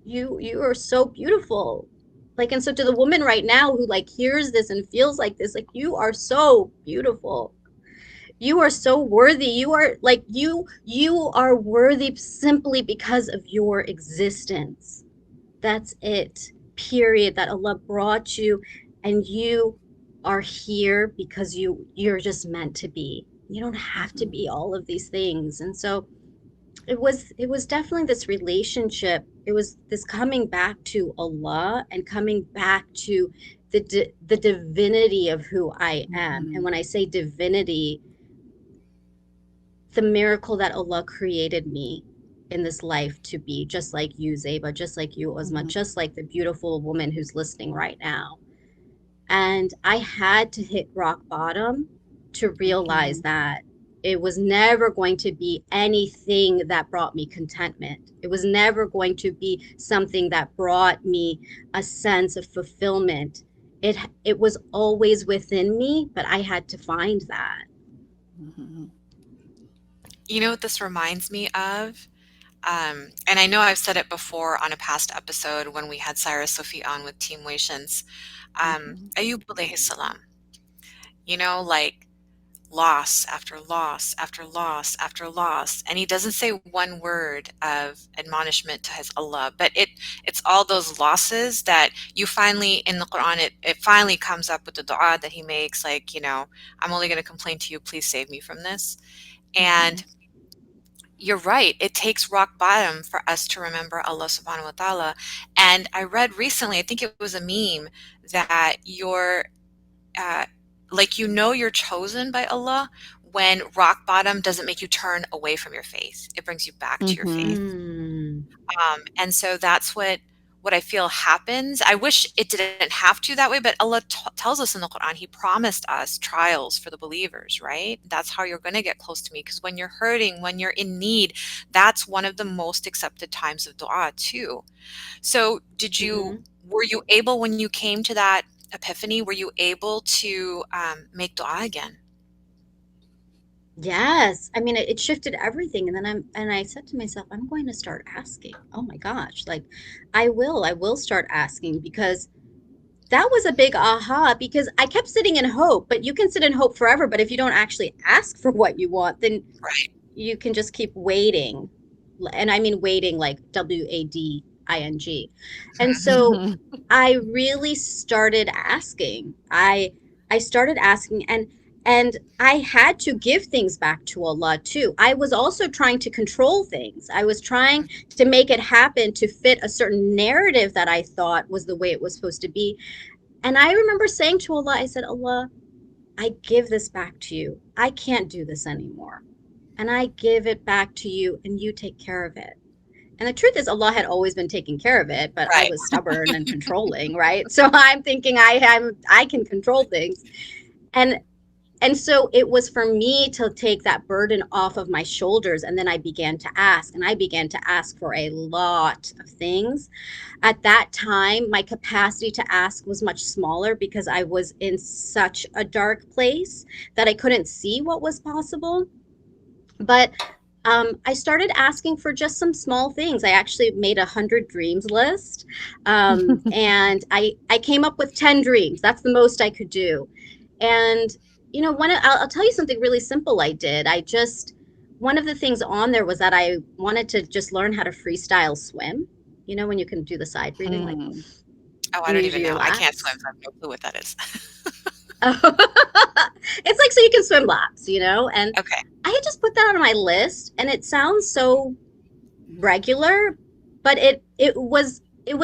you are so beautiful. Like, and so to the woman right now who like hears this and feels like this, like, you are so beautiful. You are so worthy. You are like, you are worthy simply because of your existence. That's it, period. That Allah brought you and you are here because you're just meant to be. You don't have to be all of these things. And so it was definitely this relationship. It was this coming back to Allah and coming back to the divinity of who I am. And when I say divinity, the miracle that Allah created me in this life to be, just like you, Zeba, just like you, Uzma, just like the beautiful woman who's listening right now. And I had to hit rock bottom to realize that. It was never going to be anything that brought me contentment. It was never going to be something that brought me a sense of fulfillment. It was always within me, but I had to find that. Mm-hmm. You know what this reminds me of? And I know I've said it before on a past episode when we had Sarah Sophie on with Team Wations. Ayub alayhi salam. You know, like loss after loss after loss after loss, and he doesn't say one word of admonishment to his Allah, but it's all those losses that you finally, in the Quran, it finally comes up with the dua that he makes, like, you know, I'm only going to complain to you, please save me from this. And you're right, it takes rock bottom for us to remember Allah SWT. And I read recently, I think it was a meme, that you're like, you know, you're chosen by Allah when rock bottom doesn't make you turn away from your faith. It brings you back to your faith. And so that's what I feel happens. I wish it didn't have to that way, but Allah tells us in the Quran, he promised us trials for the believers, right? That's how you're going to get close to me, because when you're hurting, when you're in need, that's one of the most accepted times of dua too. So were you able, when you came to that epiphany, were you able to make dua again? Yes. I mean, it shifted everything. And then I said to myself, I'm going to start asking. Oh my gosh. Like, I will start asking, because that was a big aha, because I kept sitting in hope, but you can sit in hope forever. But if you don't actually ask for what you want, then you can just keep waiting. And I mean, waiting like WADING. And so I really started asking. I started asking, and I had to give things back to Allah too. I was also trying to control things. I was trying to make it happen to fit a certain narrative that I thought was the way it was supposed to be. And I remember saying to Allah, I said, Allah, I give this back to you. I can't do this anymore. And I give it back to you, and you take care of it. And the truth is, Allah had always been taking care of it, but I was stubborn and controlling, right? So I'm thinking I can control things. And so it was for me to take that burden off of my shoulders. And then I began to ask, and I began to ask for a lot of things. At that time, my capacity to ask was much smaller, because I was in such a dark place that I couldn't see what was possible. But I started asking for just some small things. I actually made 100 dreams list, and I came up with 10 dreams. That's the most I could do. And you know, I'll tell you something really simple I did. One of the things on there was that I wanted to just learn how to freestyle swim. You know, when you can do the side breathing, like. Oh, I don't even know. I can't swim. So I have no clue what that is. It's like, so you can swim laps, you know? And I had just put that on my list, and it sounds so regular, but it was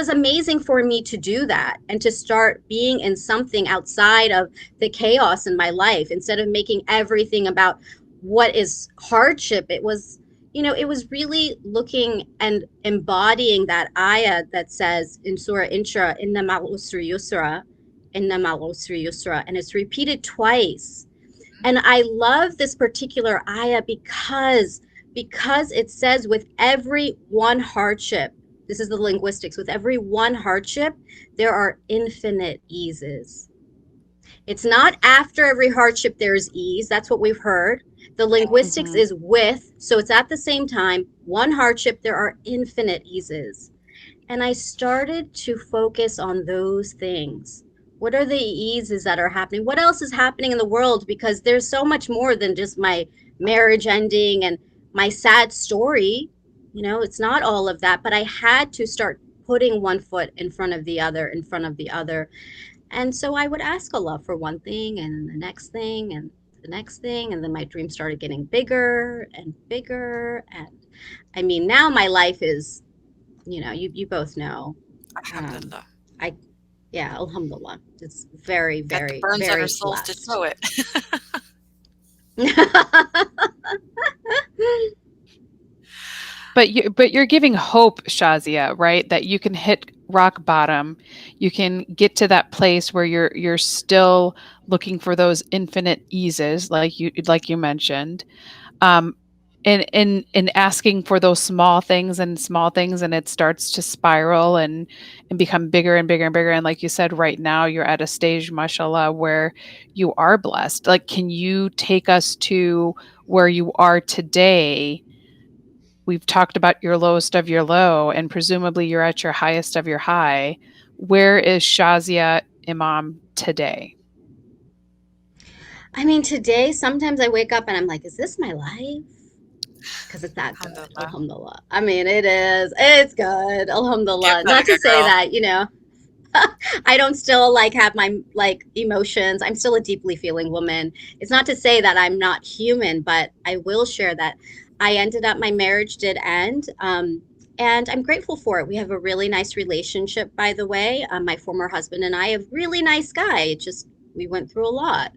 amazing for me to do that and to start being in something outside of the chaos in my life, instead of making everything about what is hardship. It was, you know, it was really looking and embodying that ayah that says in Surah Inshra, inna ma'al usri yusra, inna ma'al usri yusra, and it's repeated twice. And I love this particular ayah because it says, with every one hardship, this is the linguistics, with every one hardship, there are infinite eases. It's not after every hardship there's ease. That's what we've heard. The linguistics is with, so it's at the same time, one hardship, there are infinite eases. And I started to focus on those things. What are the eases that are happening? What else is happening in the world? Because there's so much more than just my marriage ending and my sad story. You know, it's not all of that, but I had to start putting one foot in front of the other, in front of the other. And so I would ask Allah for one thing, and the next thing, and the next thing. And then my dream started getting bigger and bigger. And I mean, now my life is, you know, you both know. Alhamdulillah. Yeah, alhamdulillah. It's very, very, burns very on our souls to show it. But you're giving hope, Shazia, right? That you can hit rock bottom. You can get to that place where you're still looking for those infinite eases, like you mentioned. And asking for those small things, and it starts to spiral and become bigger and bigger and bigger. And like you said, right now you're at a stage, mashallah, where you are blessed. Like, can you take us to where you are today? We've talked about your lowest of your low, and presumably you're at your highest of your high. Where is Shazia Imam today? I mean, today, sometimes I wake up and I'm like, is this my life? Because it's that good. Alhamdulillah. I mean, it is. It's good. Alhamdulillah. Not to say that, I don't still like have my emotions. I'm still a deeply feeling woman. It's not to say that I'm not human, but I will share that my marriage did end. And I'm grateful for it. We have a really nice relationship, by the way. My former husband and I, a really nice guy. We went through a lot.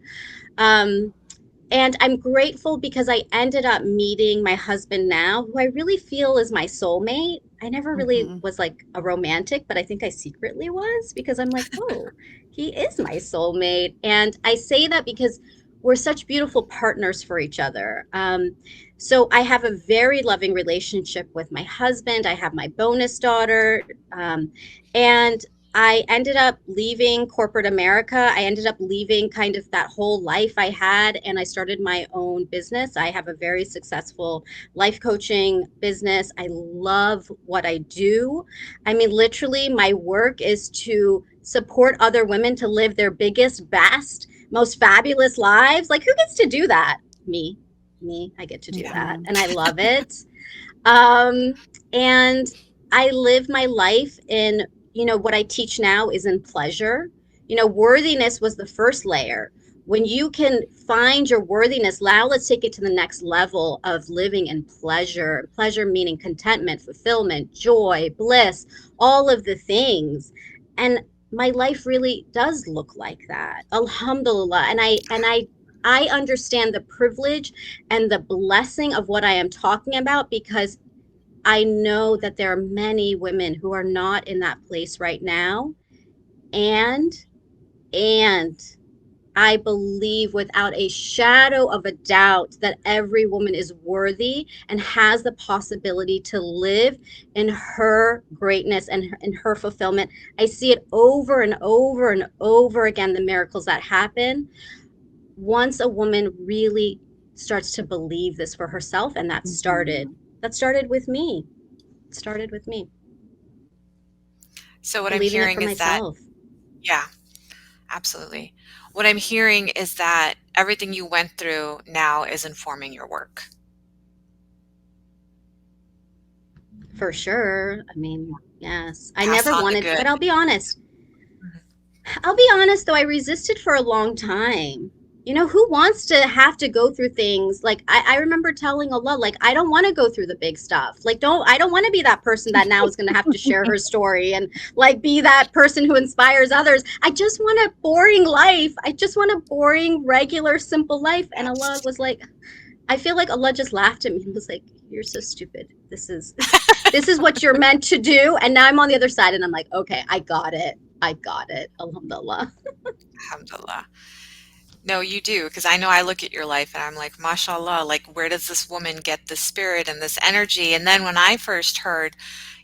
And I'm grateful because I ended up meeting my husband now, who I really feel is my soulmate. I never really was like a romantic, but I think I secretly was, because I'm like, oh, he is my soulmate. And I say that because we're such beautiful partners for each other. So I have a very loving relationship with my husband. I have my bonus daughter. And I ended up leaving corporate America. I ended up leaving kind of that whole life I had, and I started my own business. I have a very successful life coaching business. I love what I do. I mean, literally, my work is to support other women to live their biggest, best, most fabulous lives. Like, who gets to do that? Me. I get to do that, and I love it. And I live my life in, what I teach now is in pleasure. Worthiness was the first layer. When you can find your worthiness, now let's take it to the next level of living in pleasure. Pleasure meaning contentment, fulfillment, joy, bliss, all of the things. And my life really does look like that. Alhamdulillah. And I understand the privilege and the blessing of what I am talking about, because I know that there are many women who are not in that place right now. And I believe without a shadow of a doubt that every woman is worthy and has the possibility to live in her greatness and in her fulfillment. I see it over and over and over again, the miracles that happen once a woman really starts to believe this for herself. And that started with me. It started with me. So what I'm hearing is myself. Yeah, absolutely. What I'm hearing is that everything you went through now is informing your work. For sure. I mean, yes. I never wanted, but I'll be honest. I'll be honest, though, I resisted for a long time. Who wants to have to go through things? Like, I remember telling Allah, like, I don't want to go through the big stuff. Like, I don't want to be that person that now is going to have to share her story and like be that person who inspires others. I just want a boring life. I just want a boring, regular, simple life. And Allah was like, I feel like Allah just laughed at me and was like, you're so stupid. This is what you're meant to do. And now I'm on the other side and I'm like, okay, I got it. Alhamdulillah. Alhamdulillah. No, you do, because I know I look at your life and I'm like, mashallah, like, where does this woman get this spirit and this energy? And then when I first heard,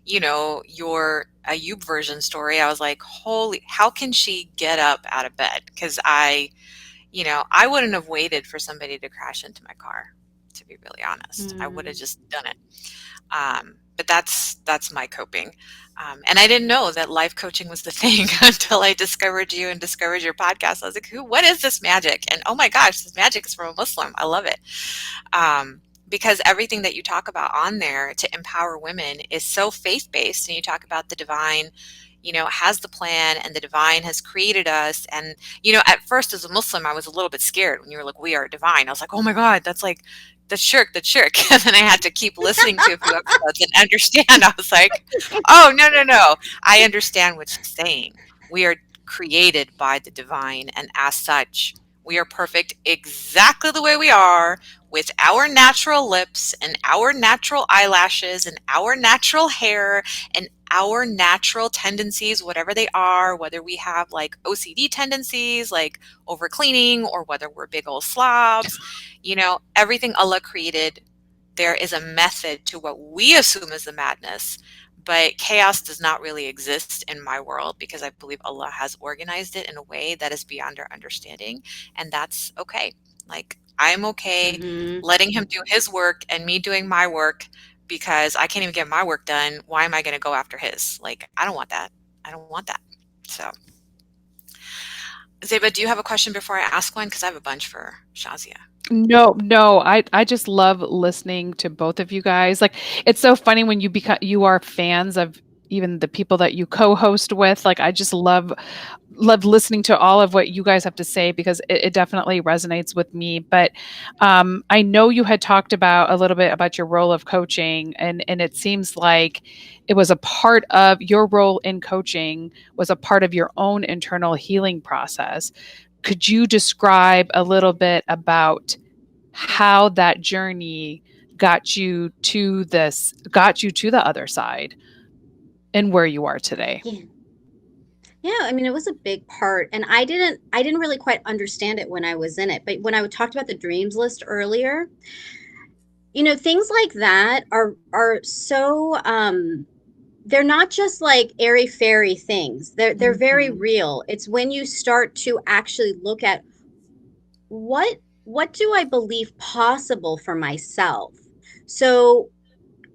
your Ayub version story, I was like, holy, how can she get up out of bed? Because I wouldn't have waited for somebody to crash into my car, to be really honest. I would have just done it. But that's my coping. And I didn't know that life coaching was the thing until I discovered you and discovered your podcast. I was like, what is this magic? And oh my gosh, this magic is from a Muslim. I love it. Because everything that you talk about on there to empower women is so faith-based. And you talk about the divine, has the plan, and the divine has created us. And, at first as a Muslim, I was a little bit scared when you were like, we are divine. I was like, oh my God, that's like, the shirk. And then I had to keep listening to a few episodes and understand. I was like, oh, no. I understand what she's saying. We are created by the divine, and as such, we are perfect exactly the way we are, with our natural lips and our natural eyelashes and our natural hair and our natural tendencies, whatever they are, whether we have like OCD tendencies, like over cleaning, or whether we're big old slobs, everything Allah created, there is a method to what we assume is the madness. But chaos does not really exist in my world, because I believe Allah has organized it in a way that is beyond our understanding. And that's okay. Like, I'm okay letting him do his work and me doing my work, because I can't even get my work done. Why am I going to go after his? Like, I don't want that. I don't want that. So, Zeba, do you have a question before I ask one? Because I have a bunch for Shazia. No, I just love listening to both of you guys. Like, it's so funny when you are fans of even the people that you co-host with. Like, I just love listening to all of what you guys have to say, because it definitely resonates with me. But I know you had talked about a little bit about your role of coaching, and it seems like it was a part of your role in coaching was a part of your own internal healing process. Could you describe a little bit about how that journey got you to the other side and where you are today? Yeah, I mean, it was a big part, and I didn't really quite understand it when I was in it. But when I talked about the dreams list earlier, things like that are so they're not just like airy fairy things. They're very real. It's when you start to actually look at what do I believe possible for myself. So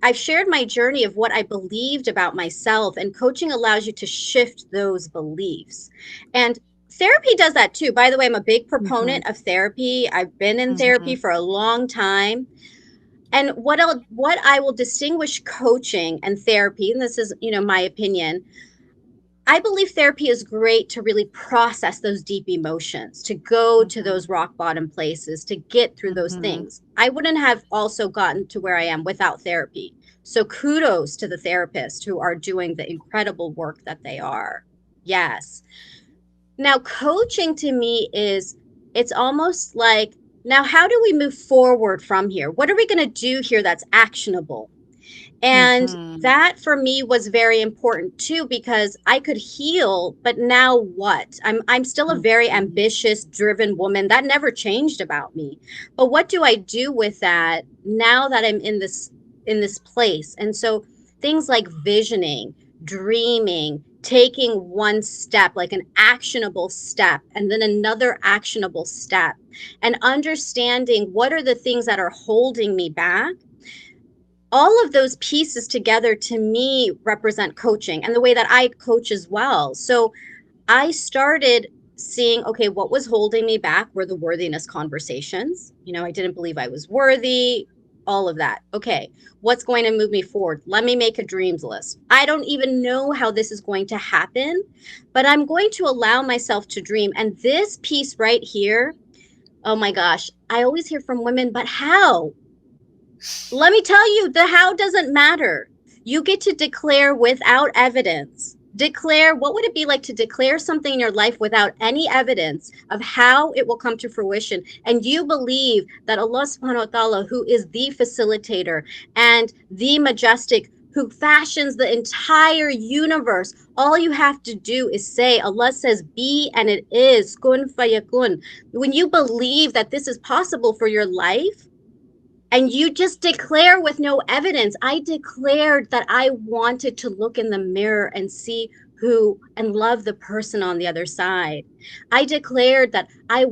I've shared my journey of what I believed about myself, and coaching allows you to shift those beliefs. And therapy does that too. By the way, I'm a big proponent of therapy. I've been in therapy for a long time. And what I will distinguish coaching and therapy, and this is, my opinion, I believe therapy is great to really process those deep emotions, to go to those rock bottom places, to get through those things. I wouldn't have also gotten to where I am without therapy. So kudos to the therapists who are doing the incredible work that they are. Yes. Now, coaching to me it's almost like, now how do we move forward from here? What are we going to do here that's actionable? And that for me was very important too, because I could heal, but now what? I'm still a very ambitious, driven woman. That never changed about me. But what do I do with that now that I'm in this place? And so things like visioning, dreaming, taking one step, like an actionable step, and then another actionable step, and understanding what are the things that are holding me back. All of those pieces together to me represent coaching and the way that I coach as well. So I started seeing, okay, what was holding me back were the worthiness conversations. I didn't believe I was worthy, all of that. Okay, what's going to move me forward? Let me make a dreams list. I don't even know how this is going to happen, but I'm going to allow myself to dream. And this piece right here, oh my gosh, I always hear from women, but how? Let me tell you, the how doesn't matter. You get to declare without evidence. Declare, what would it be like to declare something in your life without any evidence of how it will come to fruition? And you believe that Allah SWT, who is the facilitator and the majestic, who fashions the entire universe, all you have to do is say, Allah says, be, and it is, kun fayakun. When you believe that this is possible for your life, and you just declare with no evidence. I declared that I wanted to look in the mirror and see who and love the person on the other side. I declared that I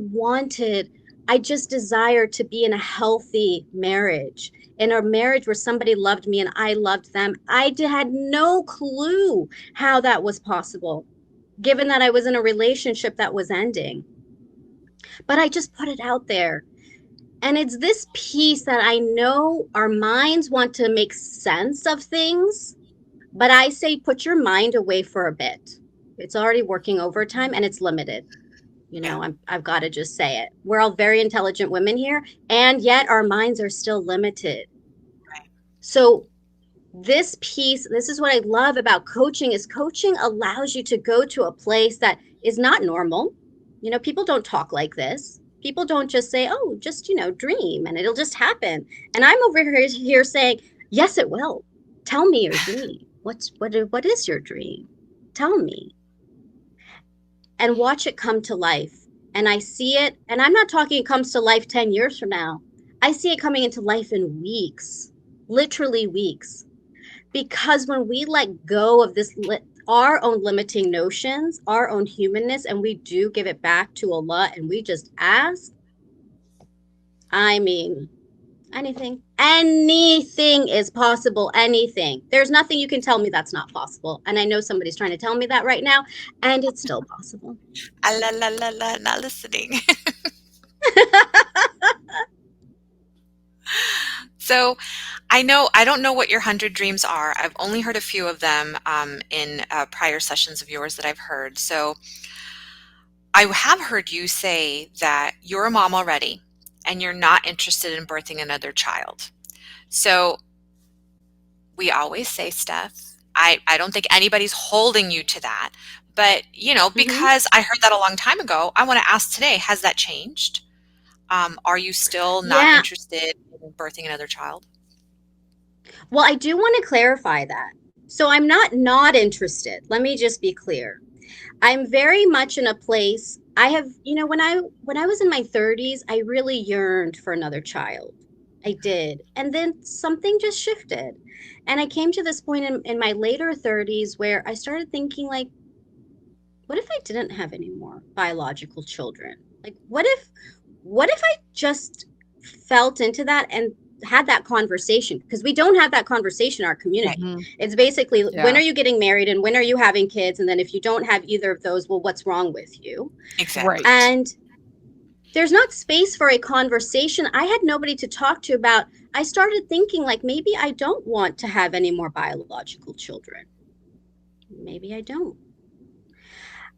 just desired to be in a healthy marriage, in a marriage where somebody loved me and I loved them. I had no clue how that was possible, given that I was in a relationship that was ending. But I just put it out there. And it's this piece that I know our minds want to make sense of things, but I say, put your mind away for a bit. It's already working overtime and it's limited. I've got to just say it. We're all very intelligent women here, and yet our minds are still limited. Right. So this piece, this is what I love about coaching, is coaching allows you to go to a place that is not normal. People don't talk like this. People don't just say, oh, just, dream and it'll just happen. And I'm over here saying, yes, it will. Tell me your dream. What is your dream? Tell me. And watch it come to life. And I see it, and I'm not talking it comes to life 10 years from now. I see it coming into life in weeks, literally weeks. Because when we let go of this, our own limiting notions, our own humanness, and we do give it back to Allah and we just ask, I mean, anything is possible. Anything. There's nothing you can tell me that's not possible. And I know somebody's trying to tell me that right now, and it's still possible. La la la la, not listening. So I don't know what your 100 dreams are. I've only heard a few of them in prior sessions of yours that I've heard. So I have heard you say that you're a mom already and you're not interested in birthing another child. So we always say, Steph, I don't think anybody's holding you to that. But, because I heard that a long time ago, I want to ask today, has that changed? Are you still not interested in birthing another child? Well, I do want to clarify that. So I'm not interested. Let me just be clear. I'm very much in a place. I have, when I was in my 30s, I really yearned for another child. I did. And then something just shifted. And I came to this point in my later 30s where I started thinking, like, what if I didn't have any more biological children? Like, what if I just felt into that and had that conversation? Because we don't have that conversation in our community. Mm-hmm. It's basically, when are you getting married and when are you having kids? And then if you don't have either of those, well, what's wrong with you? Exactly. Right. And there's not space for a conversation. I had nobody to talk to about. I started thinking, like, maybe I don't want to have any more biological children. Maybe I don't.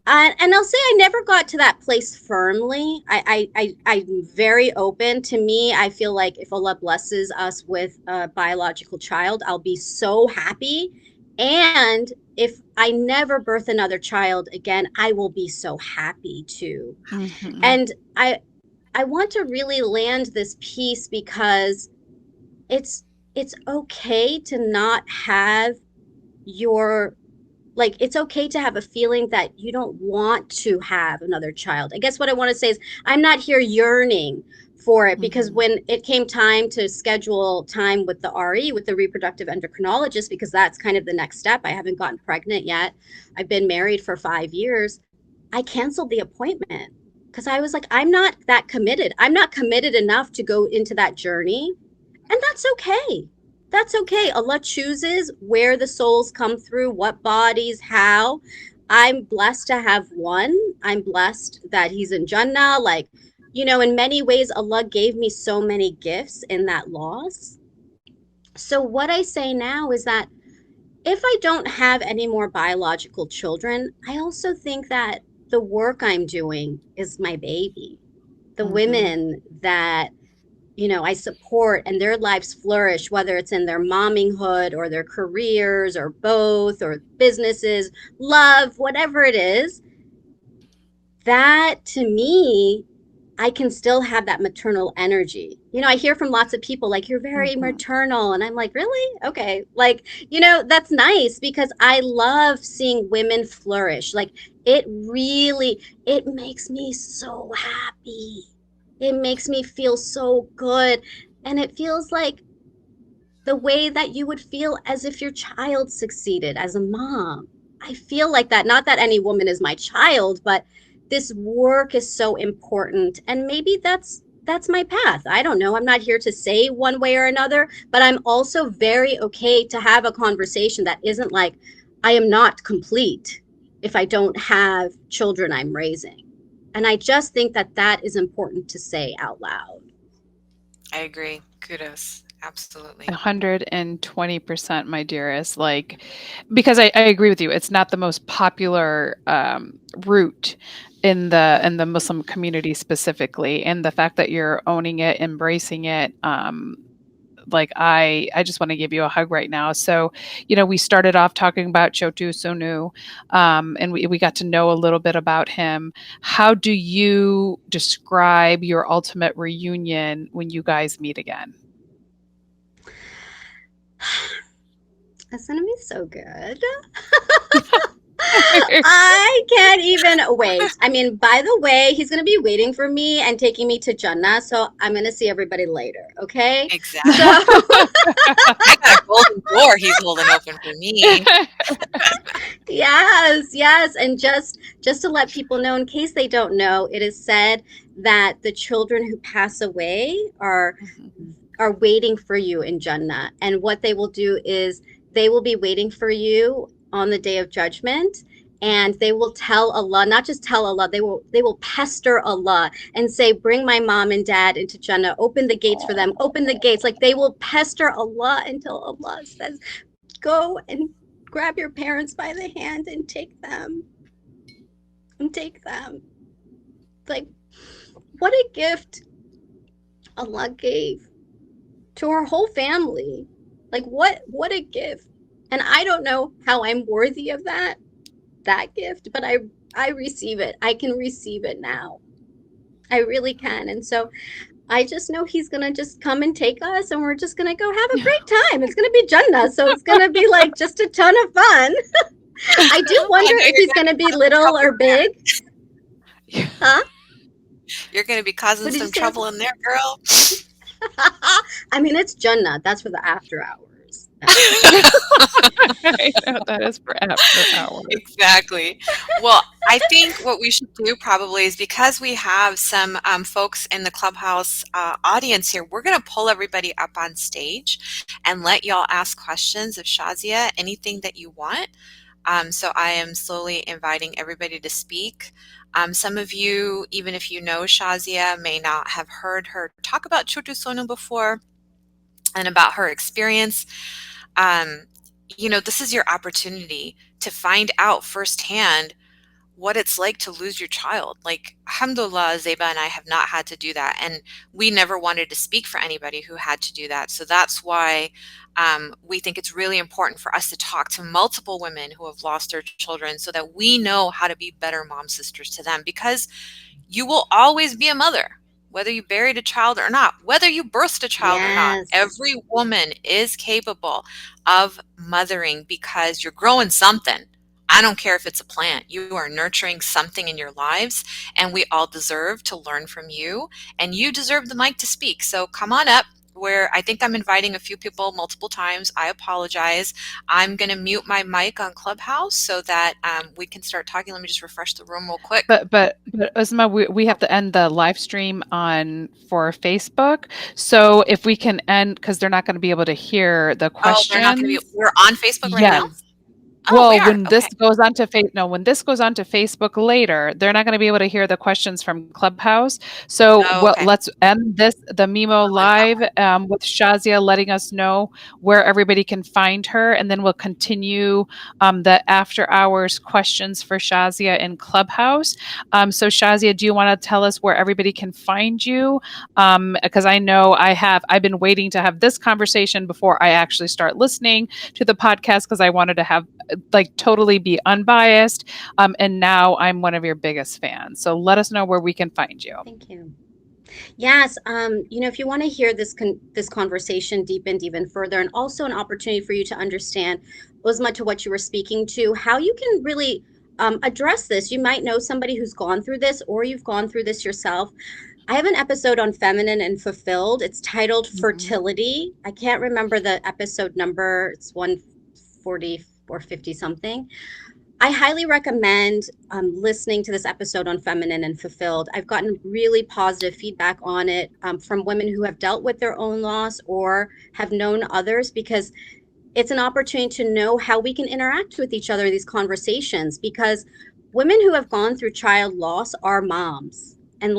And I'll say I never got to that place firmly. I'm very open. To me, I feel like if Allah blesses us with a biological child, I'll be so happy. And if I never birth another child again, I will be so happy too. Mm-hmm. And I want to really land this piece because it's okay to not have it's okay to have a feeling that you don't want to have another child. I guess what I want to say is I'm not here yearning for it, because when it came time to schedule time with the RE, with the reproductive endocrinologist, because that's kind of the next step. I haven't gotten pregnant yet. I've been married for 5 years. I canceled the appointment because I was like, I'm not that committed. I'm not committed enough to go into that journey. And that's okay. That's okay. Allah chooses where the souls come through, what bodies, how. I'm blessed to have one. I'm blessed that he's in Jannah. Like, in many ways, Allah gave me so many gifts in that loss. So what I say now is that if I don't have any more biological children, I also think that the work I'm doing is my baby. The women that I support and their lives flourish, whether it's in their momminghood or their careers or both, or businesses, love, whatever it is, that to me, I can still have that maternal energy. I hear from lots of people like, you're very maternal. And I'm like, really? Okay. Like, that's nice, because I love seeing women flourish. Like, it makes me so happy. It makes me feel so good. And it feels like the way that you would feel as if your child succeeded as a mom. I feel like that. Not that any woman is my child, but this work is so important. And maybe that's my path. I don't know. I'm not here to say one way or another, but I'm also very okay to have a conversation that isn't like, I am not complete if I don't have children I'm raising. And I just think that is important to say out loud. I agree. Kudos. Absolutely. 120%, my dearest. Like, because I agree with you. It's not the most popular route in the Muslim community specifically. And the fact that you're owning it, embracing it, I just want to give you a hug right now. So, we started off talking about Chotu Sonu, and we got to know a little bit about him. How do you describe your ultimate reunion when you guys meet again? It's going to be so good. I can't even wait. I mean, by the way, he's going to be waiting for me and taking me to Jannah. So I'm going to see everybody later. Okay. Exactly. So I got a golden door he's holding open for me. yes. And just to let people know, in case they don't know, it is said that the children who pass away are waiting for you in Jannah. And what they will do is they will be waiting for you on the day of judgment, and they will tell Allah, not just tell Allah, they will pester Allah and say, bring my mom and dad into Jannah, open the gates for them, open the gates. Like, they will pester Allah until Allah says, go and grab your parents by the hand and take them. Like, what a gift Allah gave to our whole family. Like, what a gift. And I don't know how I'm worthy of that gift, but I receive it. I can receive it now. I really can. And so I just know he's going to just come and take us, and we're just going to go have a great time. It's going to be Jannah. So it's going to be like just a ton of fun. I do wonder if he's going to be little or big. Huh? You're going to be causing some trouble in there, girl. I mean, it's Jannah. That's for the after hours. I know, that is for after hours. Exactly. Well, I think what we should do probably is, because we have some folks in the Clubhouse audience here, we're going to pull everybody up on stage and let y'all ask questions of Shazia, anything that you want. So I am slowly inviting everybody to speak. Some of you, even if you know Shazia, may not have heard her talk about Chotu Sonu before and about her experience. This is your opportunity to find out firsthand what it's like to lose your child. Like, alhamdulillah, Zeba and I have not had to do that. And we never wanted to speak for anybody who had to do that. So that's why we think it's really important for us to talk to multiple women who have lost their children, so that we know how to be better mom sisters to them, because you will always be a mother, whether you buried a child or not, whether you birthed a child or not. Every woman is capable of mothering, because you're growing something. I don't care if it's a plant. You are nurturing something in your lives, and we all deserve to learn from you, and you deserve the mic to speak. So come on up. Where I think I'm inviting a few people multiple times. I apologize. I'm going to mute my mic on Clubhouse so that we can start talking. Let me just refresh the room real quick. But Uzma, we have to end the live stream for Facebook. So if we can end, because they're not going to be able to hear the questions. We're on Facebook right now? Well, when this goes on to Facebook later, they're not going to be able to hear the questions from Clubhouse. So let's end the Mimo live with Shazia letting us know where everybody can find her, and then we'll continue the after hours questions for Shazia in Clubhouse. So Shazia, do you want to tell us where everybody can find you? Because I know I've been waiting to have this conversation before I actually start listening to the podcast, because I wanted to have totally be unbiased. And now I'm one of your biggest fans. So let us know where we can find you. Thank you. Yes. If you want to hear this conversation deepened even further, and also an opportunity for you to understand, Uzma, to what you were speaking to, how you can really address this. You might know somebody who's gone through this, or you've gone through this yourself. I have an episode on feminine and fulfilled. It's titled Fertility. I can't remember the episode number. It's 140 or 50 something. I highly recommend listening to this episode on feminine and fulfilled. I've gotten really positive feedback on it from women who have dealt with their own loss or have known others, because it's an opportunity to know how we can interact with each other in these conversations, because women who have gone through child loss are moms. And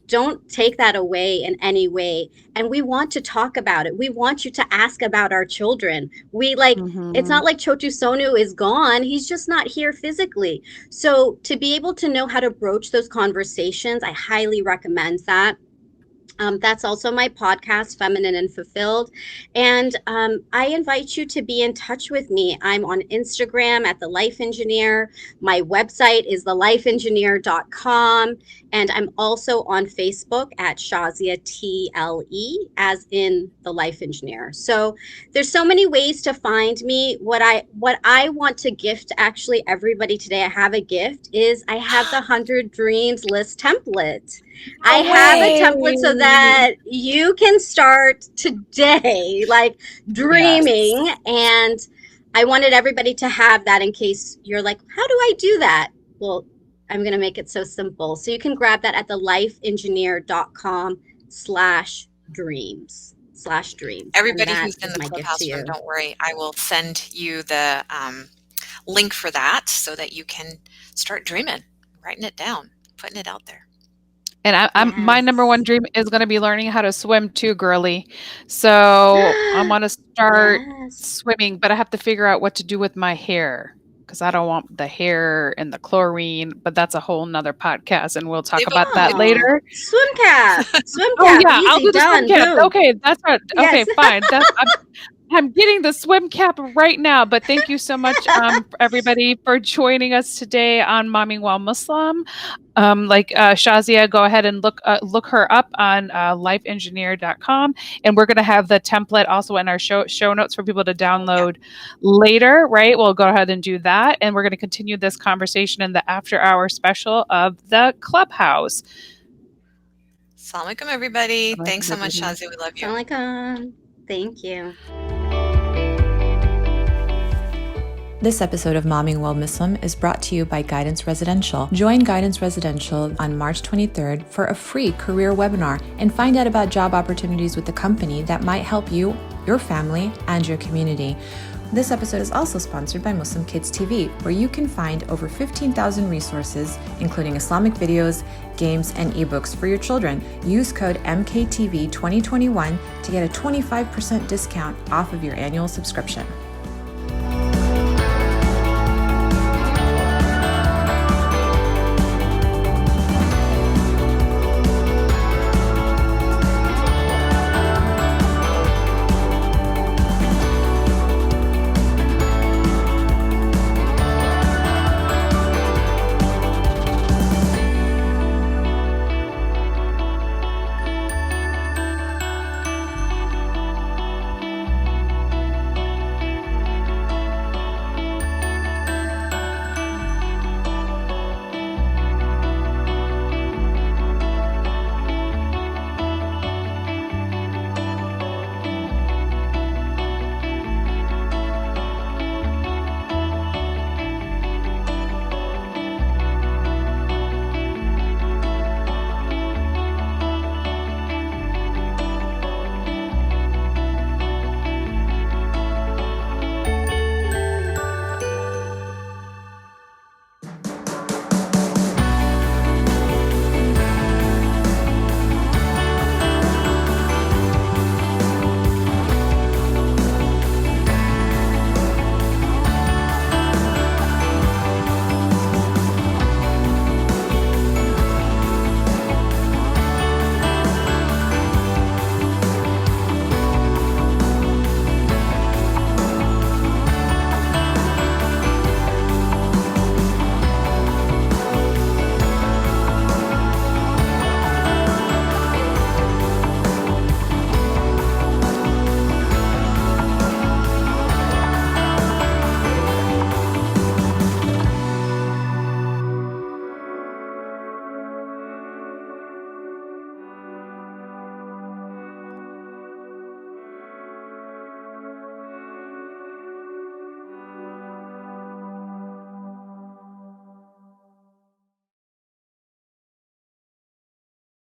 don't take that away in any way. And we want to talk about it. We want you to ask about our children. It's not like Chotu Sonu is gone. He's just not here physically. So to be able to know how to broach those conversations, I highly recommend that. That's also my podcast, Feminine and Fulfilled. And I invite you to be in touch with me. I'm on Instagram at The Life Engineer. My website is thelifeengineer.com. And I'm also on Facebook at Shazia TLE, as in The Life Engineer. So there's so many ways to find me. What I want to gift actually everybody today, I have a gift, is I have the 100 Dreams list template. I have a template so that you can start today, like dreaming. Yes. And I wanted everybody to have that in case you're like, how do I do that? Well, I'm going to make it so simple. So you can grab that at thelifeengineer.com/dreams. Everybody who's in the clubhouse room, don't worry. I will send you the link for that so that you can start dreaming, writing it down, putting it out there. And my number one dream is going to be learning how to swim too, girly. So I want to start swimming, but I have to figure out what to do with my hair because I don't want the hair and the chlorine, but that's a whole nother podcast and we'll talk about that later. Swim cap. Oh yeah, I'll do the swim cap. Okay, that's right. Okay, fine. I'm getting the swim cap right now, but thank you so much, everybody, for joining us today on Mommyingwhilemuslim. Shazia, go ahead and look her up on lifeengineer.com, and we're going to have the template also in our show notes for people to download later, right? We'll go ahead and do that, and we're going to continue this conversation in the after-hour special of the Clubhouse. Assalamu alaikum, everybody. Thanks so much, Shazia. We love you. Assalamu alaikum. Thank you. This episode of Mommyingwhilemuslim is brought to you by Guidance Residential. Join Guidance Residential on March 23rd for a free career webinar and find out about job opportunities with the company that might help you, your family, and your community. This episode is also sponsored by Muslim Kids TV, where you can find over 15,000 resources, including Islamic videos, games, and ebooks for your children. Use code MKTV2021 to get a 25% discount off of your annual subscription.